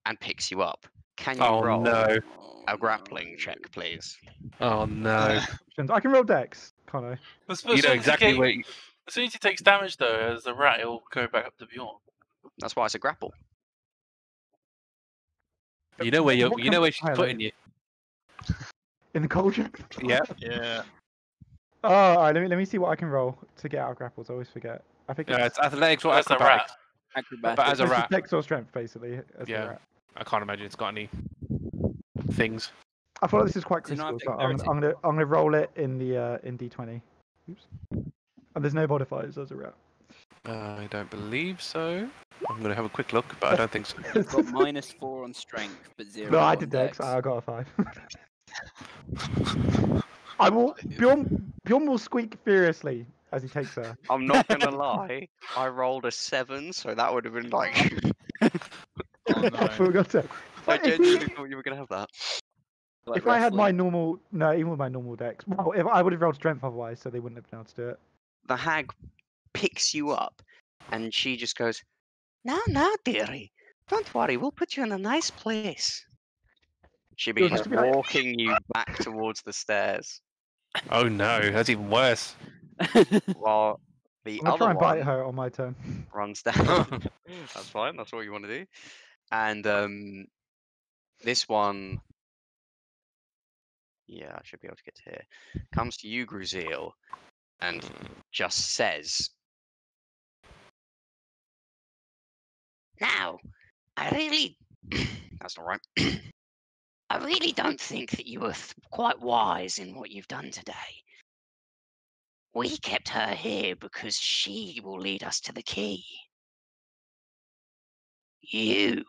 and picks you up. Can you roll no. a grappling check, please? Oh no. I can roll dex, can't I? You know exactly where... As soon as he takes damage, though, as the rat, it'll go back up to Bjorn. That's why it's a grapple. You know where you're... What You know where she's highlight? putting you. In the cauldron? Yeah. Yeah. Oh, alright, let me see what I can roll to get out of grapples. I always forget. I think It's athletics or That's a acrobatics. rat. Acrobatic. But as a it's rat. dex or strength, basically. As Yeah. a rat. I can't imagine it's got any things. I feel like this is quite Does it not critical, have so I'm dexterity? gonna roll it in the in D20. Oops. And there's no modifiers as a rat. I don't believe so. I'm going to have a quick look, but I don't think so. You've got -4 on strength, but 0 No, I on did dex. dex. I got a 5. I will. Bjorn will squeak furiously as he takes her. I'm not gonna lie. I rolled a 7, so that would have been like. Oh no. I forgot to. I genuinely thought you were gonna have that. Like If I had my wrestling. normal, no, even with my normal dex, well, if I would have rolled strength otherwise, so they wouldn't have been able to do it. The hag picks you up, and she just goes, "No, dearie, don't worry. We'll put you in a nice place." She You'll begins just be like- walking you back towards the stairs, Oh no, that's even worse. while the I'm gonna other try and bite one her on my turn. runs down. That's fine. That's what you want to do. And this one, yeah, I should be able to get to here. Comes to you, Gruzeel, and just says, "Now, I really, that's not right. I really don't think that you were quite wise in what you've done today. We kept her here because she will lead us to the key. You,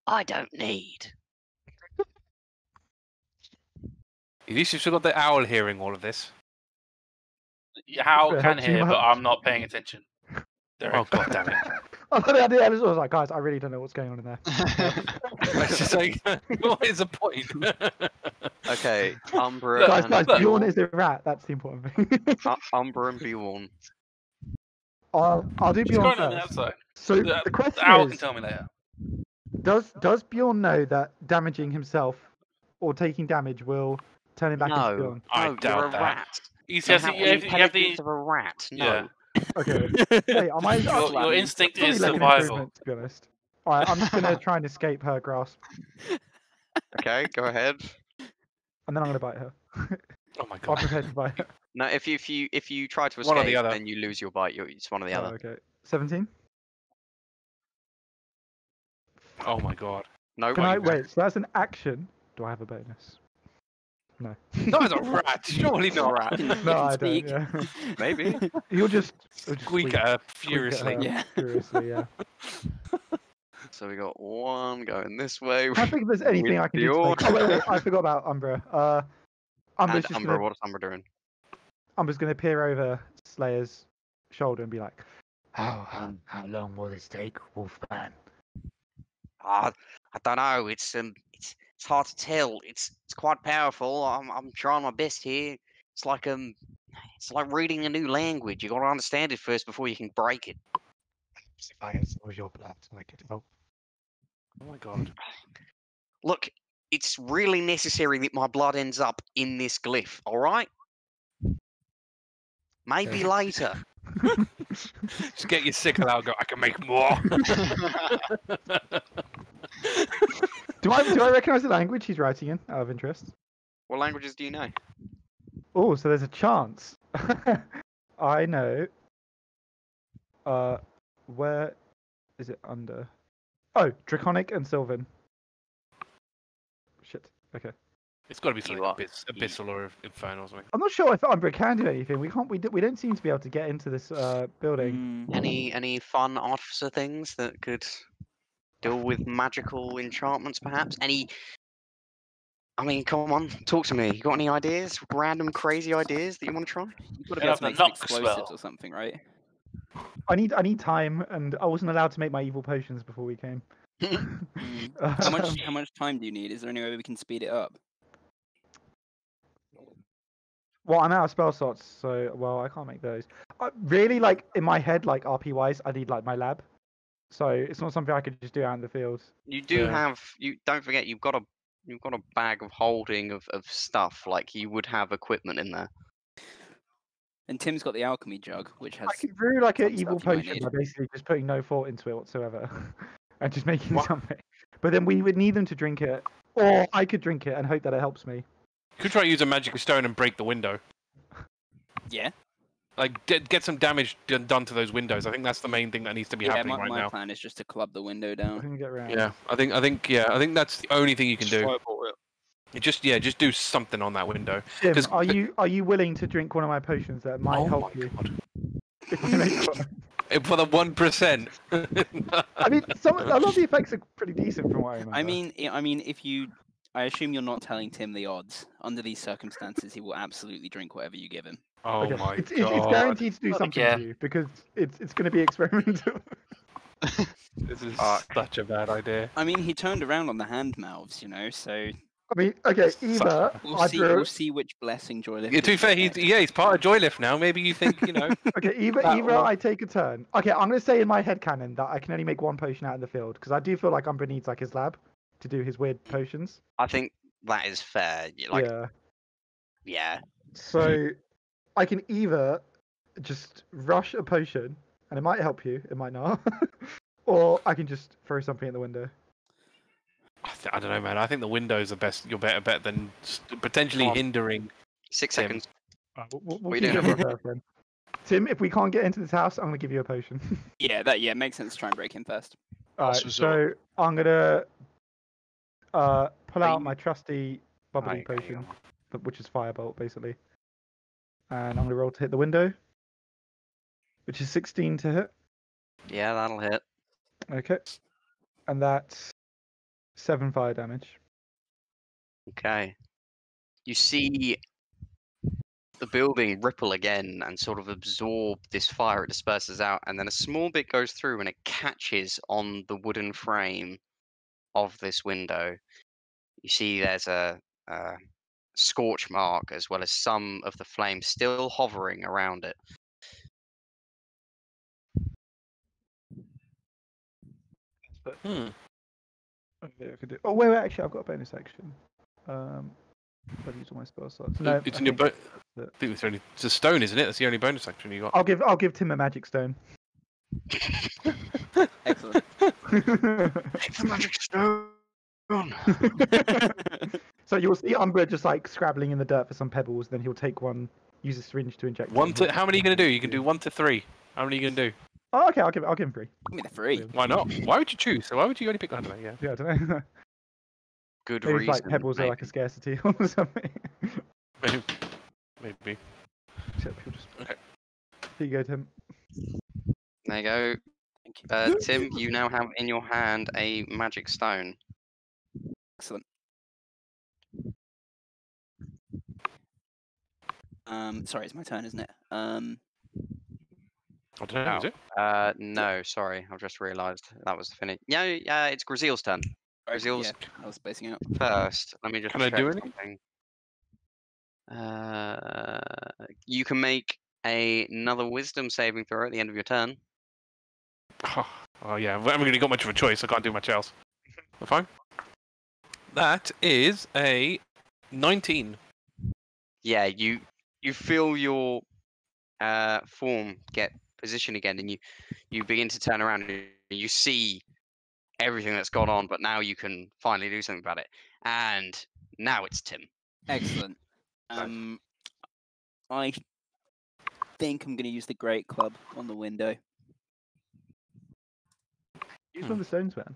I don't need." At least you've still got the owl hearing all of this. How It can helps you hear, but much. I'm not paying attention. Oh god damn it. I thought at the end, I was like, guys, I really don't know what's going on in there. It's just like, what is the point? Okay, Umbra Look, Guys, and Bjorn Bjorn. is a rat. That's the important thing. Umbra and Bjorn. I'll do She's Bjorn going on the first. outside. So The, the question the owl is, can tell me later. does Bjorn know that damaging himself or taking damage will turn him back into No, Bjorn? I no, you're doubt a that. rat. You You have, have the, the you have the intelligence of a rat. No. yeah. Okay. Hey, I might. Your instinct probably is like an survival. improvement, to be honest. Alright, I'm just gonna try and escape her grasp, Okay, go ahead. and then I'm gonna bite her. Oh my I'm god. prepared to bite her. No, if you try to One or the escape, other. then you lose your bite. It's one or the Oh, other. okay. 17. Oh my god. No, Can I you- wait? So that's an action. Do I have a bonus? No. Not as a rat, surely It's a not. rat. You No, can I don't. speak. Yeah. Maybe. You'll just Squeak at her squeak at furiously. her Yeah. furiously. Yeah. So we got one going this way. I think if there's anything I can do. To Bjorn. make... Oh wait, I forgot about Umbra. Umbra's And just Umbra, gonna. what is Umbra doing? Umbra's gonna peer over Slayer's shoulder and be like, How long will this take, Wolfman? I don't know. It's hard to tell. It's quite powerful. I'm trying my best here. It's like reading a new language. You got to understand it first before you can break it. If I had some of your blood, I could help. Oh my god. Look, it's really necessary that my blood ends up in this glyph. All right? Maybe later. Just get your sickle out and go, I can make more. Do I recognise the language he's writing in, out of interest? What languages do you know? Oh, so there's a chance. I know. Where is it under? Oh, Draconic and Sylvan. Shit. Okay. It's got to be something are- abyssal or infernal or something. I'm not sure if Umbra can do anything. We don't seem to be able to get into this building. Any fun artificer things that could deal with magical enchantments, perhaps? I mean, come on, talk to me. You got any ideas? Random crazy ideas that you want to try? You've got to Get be able off to the make some knock explosives spell. or something, right? I need time, and I wasn't allowed to make my evil potions before we came. How much time do you need? Is there any way we can speed it up? Well, I'm out of spell slots, so I can't make those. Really, like in my head, like RP wise, I need like my lab. So it's not something I could just do out in the field. You do have. You don't forget. You've got a bag of holding of stuff. Like you would have equipment in there. And Tim's got the alchemy jug, which has. I could brew like an some evil stuff you might potion need. by basically just putting no thought into it whatsoever, and just making something. But then we would need them to drink it, or I could drink it and hope that it helps me. You could try to use a magic stone and break the window. Yeah. Like, get some damage done to those windows. I think that's the main thing that needs to be happening right my now. plan is just to club the window I down. can get around. Yeah, I think that's the only thing you can do. Fireball it. Just do something on that window. Tim, 'Cause- are you willing to drink one of my potions that might Oh help my you? God. If I make one? For the 1%. I mean, a lot of the effects are pretty decent from what I remember. I mean, if you, I assume you're not telling Tim the odds. Under these circumstances, he will absolutely drink whatever you give him. Oh okay. my it's God. guaranteed to do Not something again. to you because it's going to be experimental. This is such a bad idea. I mean, he turned around on the hand mouths, so I mean, okay, either we'll see which blessing Joylift. Yeah, to be fair, he's part of Joylift now. Maybe you think, Okay, either I take a turn. Okay, I'm gonna say in my head canon that I can only make one potion out in the field because I do feel like Umbra needs like his lab to do his weird potions. I think that is fair. Like, yeah. So I can either just rush a potion, and it might help you, it might not, or I can just throw something at the window. I don't know, man. I think the window's the best. You're better bet than potentially hindering. 6 Tim. seconds. We'll We keep don't it reserved then. Tim, if we can't get into this house, I'm gonna give you a potion. Yeah, makes sense to try and break in first. Alright, Resort. so I'm gonna pull Are out you- my trusty bubbly Okay, potion, which is firebolt basically, and I'm gonna roll to hit the window, which is 16 to hit. Yeah, that'll hit. Okay, and that's 7 fire damage. Okay. You see the building ripple again and sort of absorb this fire. It disperses out, and then a small bit goes through and it catches on the wooden frame of this window. You see there's a scorch mark as well as some of the flames still hovering around it. Okay, I could do... Oh wait, actually, I've got a bonus action. I've used all my spell slots. No, It's I in your think I think it's a stone, isn't it? That's the only bonus action you got. I'll give Tim a magic stone. Excellent. Take the magic stone. So you'll see Umbra just like scrabbling in the dirt for some pebbles, then he'll take one, use a syringe to inject. How many are you gonna do? You can do 1 to 3. How many are you gonna do? Oh, okay, I'll give him 3. Give me the 3. Why not? Why would you choose? Why would you only pick 1? Yeah. Yeah, I don't know. Good Maybe reason. like pebbles are like a scarcity or something. Maybe. Except he'll just... Okay. Here you go, Tim. There you go. Thank you. Tim, you now have in your hand a magic stone. Excellent. Sorry, it's my turn, isn't it? I don't know. Is it? No, sorry, I've just realised that was the finish. Yeah, it's Gruzeel's turn. Gruzeel's Yeah, I was spacing out. first. Let me just Can I check do anything? something. You can make another Wisdom saving throw at the end of your turn. Oh yeah, I haven't really got much of a choice. I can't do much else. But fine. That is a 19. Yeah, you feel your form get position again, and you begin to turn around and you see everything that's gone on, but now you can finally do something about it. And now it's Tim. Excellent. I think I'm going to use the Great Club on the window. Use one of the stones, man.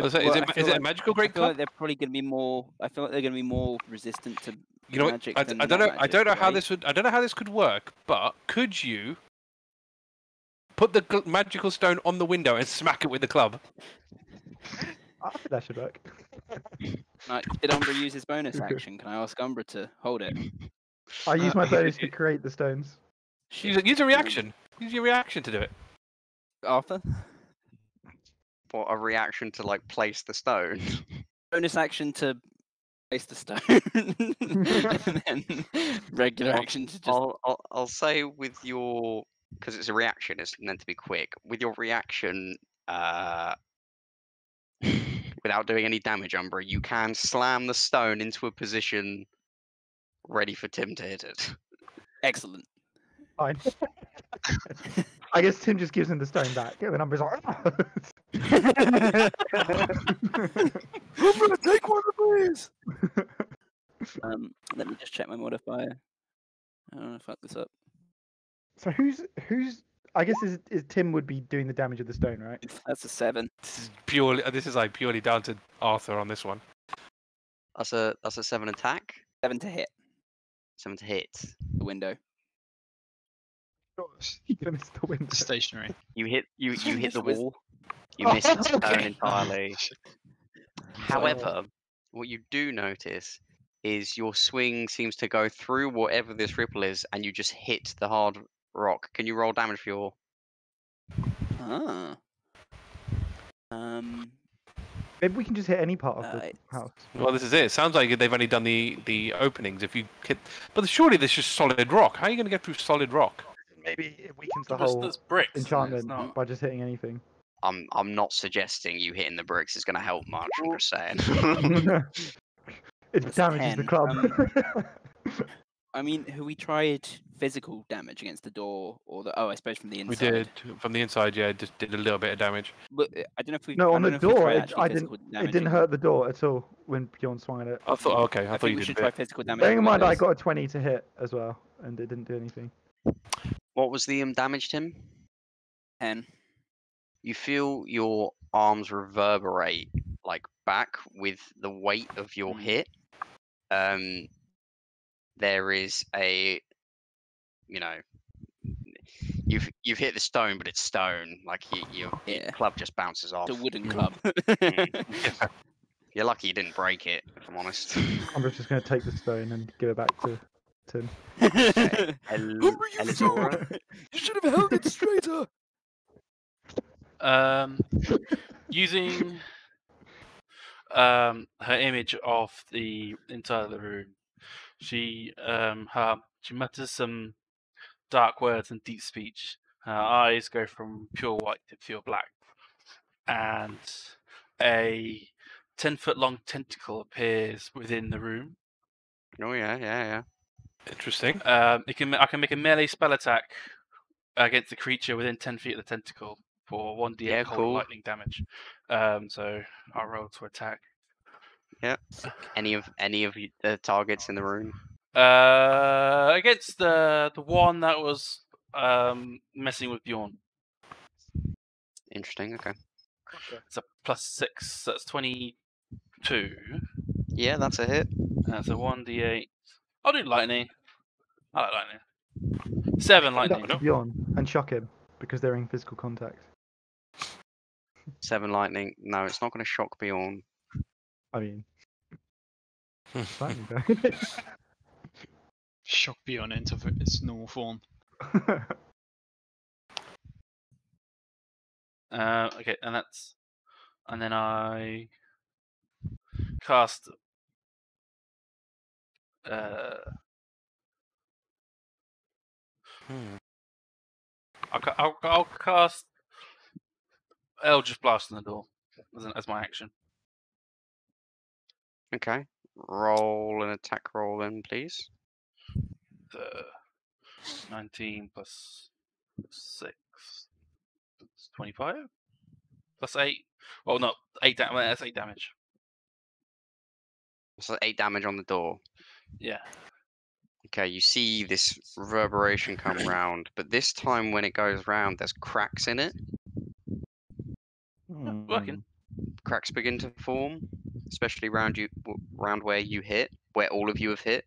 Is it a magical Great I feel Club? like they're probably going to be more. I feel like they're going to be more resistant to You know what? magic. I than don't know. I don't know how right? this would. I don't know how this could work. But could you put the magical stone on the window and smack it with the club? I think that should work. Did Umbra use his bonus action? Can I ask Umbra to hold it? I use my bonus to create the stones. Use a reaction. Use your reaction to do it. Arthur? What, a reaction to like place the stone? Bonus action to place the stone. And then regular action to just. I'll say with your, because it's a reaction, it's meant to be quick. With your reaction, without doing any damage, Umbra, you can slam the stone into a position ready for Tim to hit it. Excellent. Fine. I guess Tim just gives him the stone back. Yeah, the number's like. I'm gonna take one of these. Let me just check my modifier. I don't want to fuck this up. So who's? I guess is Tim would be doing the damage of the stone, right? That's a 7. This is like purely down to Arthur on this one. That's a 7 attack. 7 to hit 7 to hit. the window. He missed the window. Stationary. You hit the Whiz- wall. You miss the stone Okay. entirely. However, what you do notice is your swing seems to go through whatever this ripple is, and you just hit the hard rock. Can you roll damage for your? Ah. Maybe we can just hit any part of the it's- house. Well, this is it. It sounds like they've only done the openings. If you hit, but surely this is solid rock. How are you going to get through solid rock? Maybe it weakens the There's, whole there's bricks. It's enchantment not. by just hitting anything. I'm not suggesting you hitting the bricks is going to help much. I'm just saying. It That's damages the 10, club. I mean, have we tried physical damage against the door or the? Oh, I suppose from the We inside. did from the inside. Yeah, just did a little bit of damage. But I don't know if we. No, I on don't the know if we door, tried it actually didn't physical damaging. hurt the door at all when Bjorn swung at it. I thought. Okay, I thought think you we did should a try bit. physical damage. Bearing in on mind, I windows. got a 20 to hit as well, and it didn't do anything. What was the damage, Tim? 10. You feel your arms reverberate like back with the weight of your hit. There is a, you've hit the stone, but it's stone. Like your club just bounces off. It's a wooden club. You're lucky you didn't break it, if I'm honest. I'm just going to take the stone and give it back to Tim. Elizora? You should have held it straighter. Using her image of the inside of the room, she mutters some dark words and deep speech. Her eyes go from pure white to pure black, and a 10-foot long tentacle appears within the room. Oh yeah. Interesting. I can make a melee spell attack against the creature within 10 feet of the tentacle for 1d8 Yeah, cold cool. lightning damage. So I'll roll to attack. Yeah. Any of the targets in the room? Against the one that was messing with Bjorn. Interesting. Okay. It's a +6. So that's 22. Yeah, that's a hit. That's a 1d8. I'll do lightning. I like lightning. 7 lightning. Up to Bjorn and shock him because they're in physical contact. 7 lightning. No, it's not going to shock Bjorn. I mean, Shock Beyond into its normal form. Okay, and then I cast I'll cast Eldritch Blast on the door as my action. Okay. Roll an attack roll then, please. 19 plus 6. That's 25? Plus 8. Oh, no. 8 damage. That's 8 damage. So 8 damage on the door. Yeah. Okay, you see this reverberation come round, but this time when it goes round, there's cracks in it. Working. Cracks begin to form, especially round where you hit, where all of you have hit.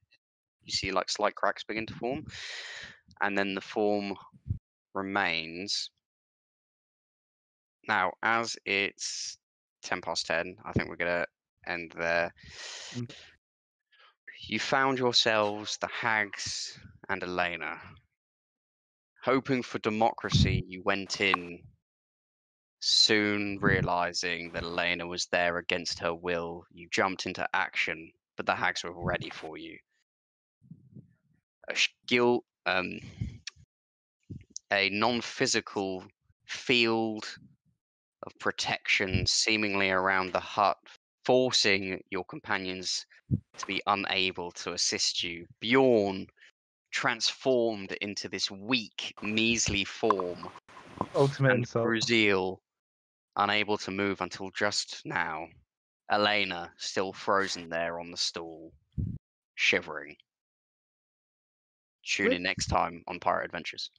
You see like slight cracks begin to form, and then the form remains. Now, as it's 10 past 10, I think we're gonna end there. You found yourselves the hags and Elena. Hoping for democracy, you went in, soon realizing that Elena was there against her will. You jumped into action, but the hags were ready for you. A non-physical field of protection seemingly around the hut, forcing your companions to be unable to assist you. Bjorn transformed into this weak, measly form. Ultimate And insult. Gruzeel, unable to move until just now. Elena, still frozen there on the stool, shivering. Tune in next time on Pirate Adventures.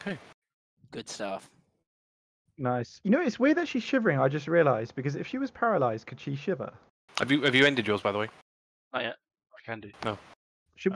Okay. Good stuff. Nice. You know, it's weird that she's shivering. I just realised because if she was paralysed, could she shiver? Have you ended yours, by the way? Not yet. I can do. Should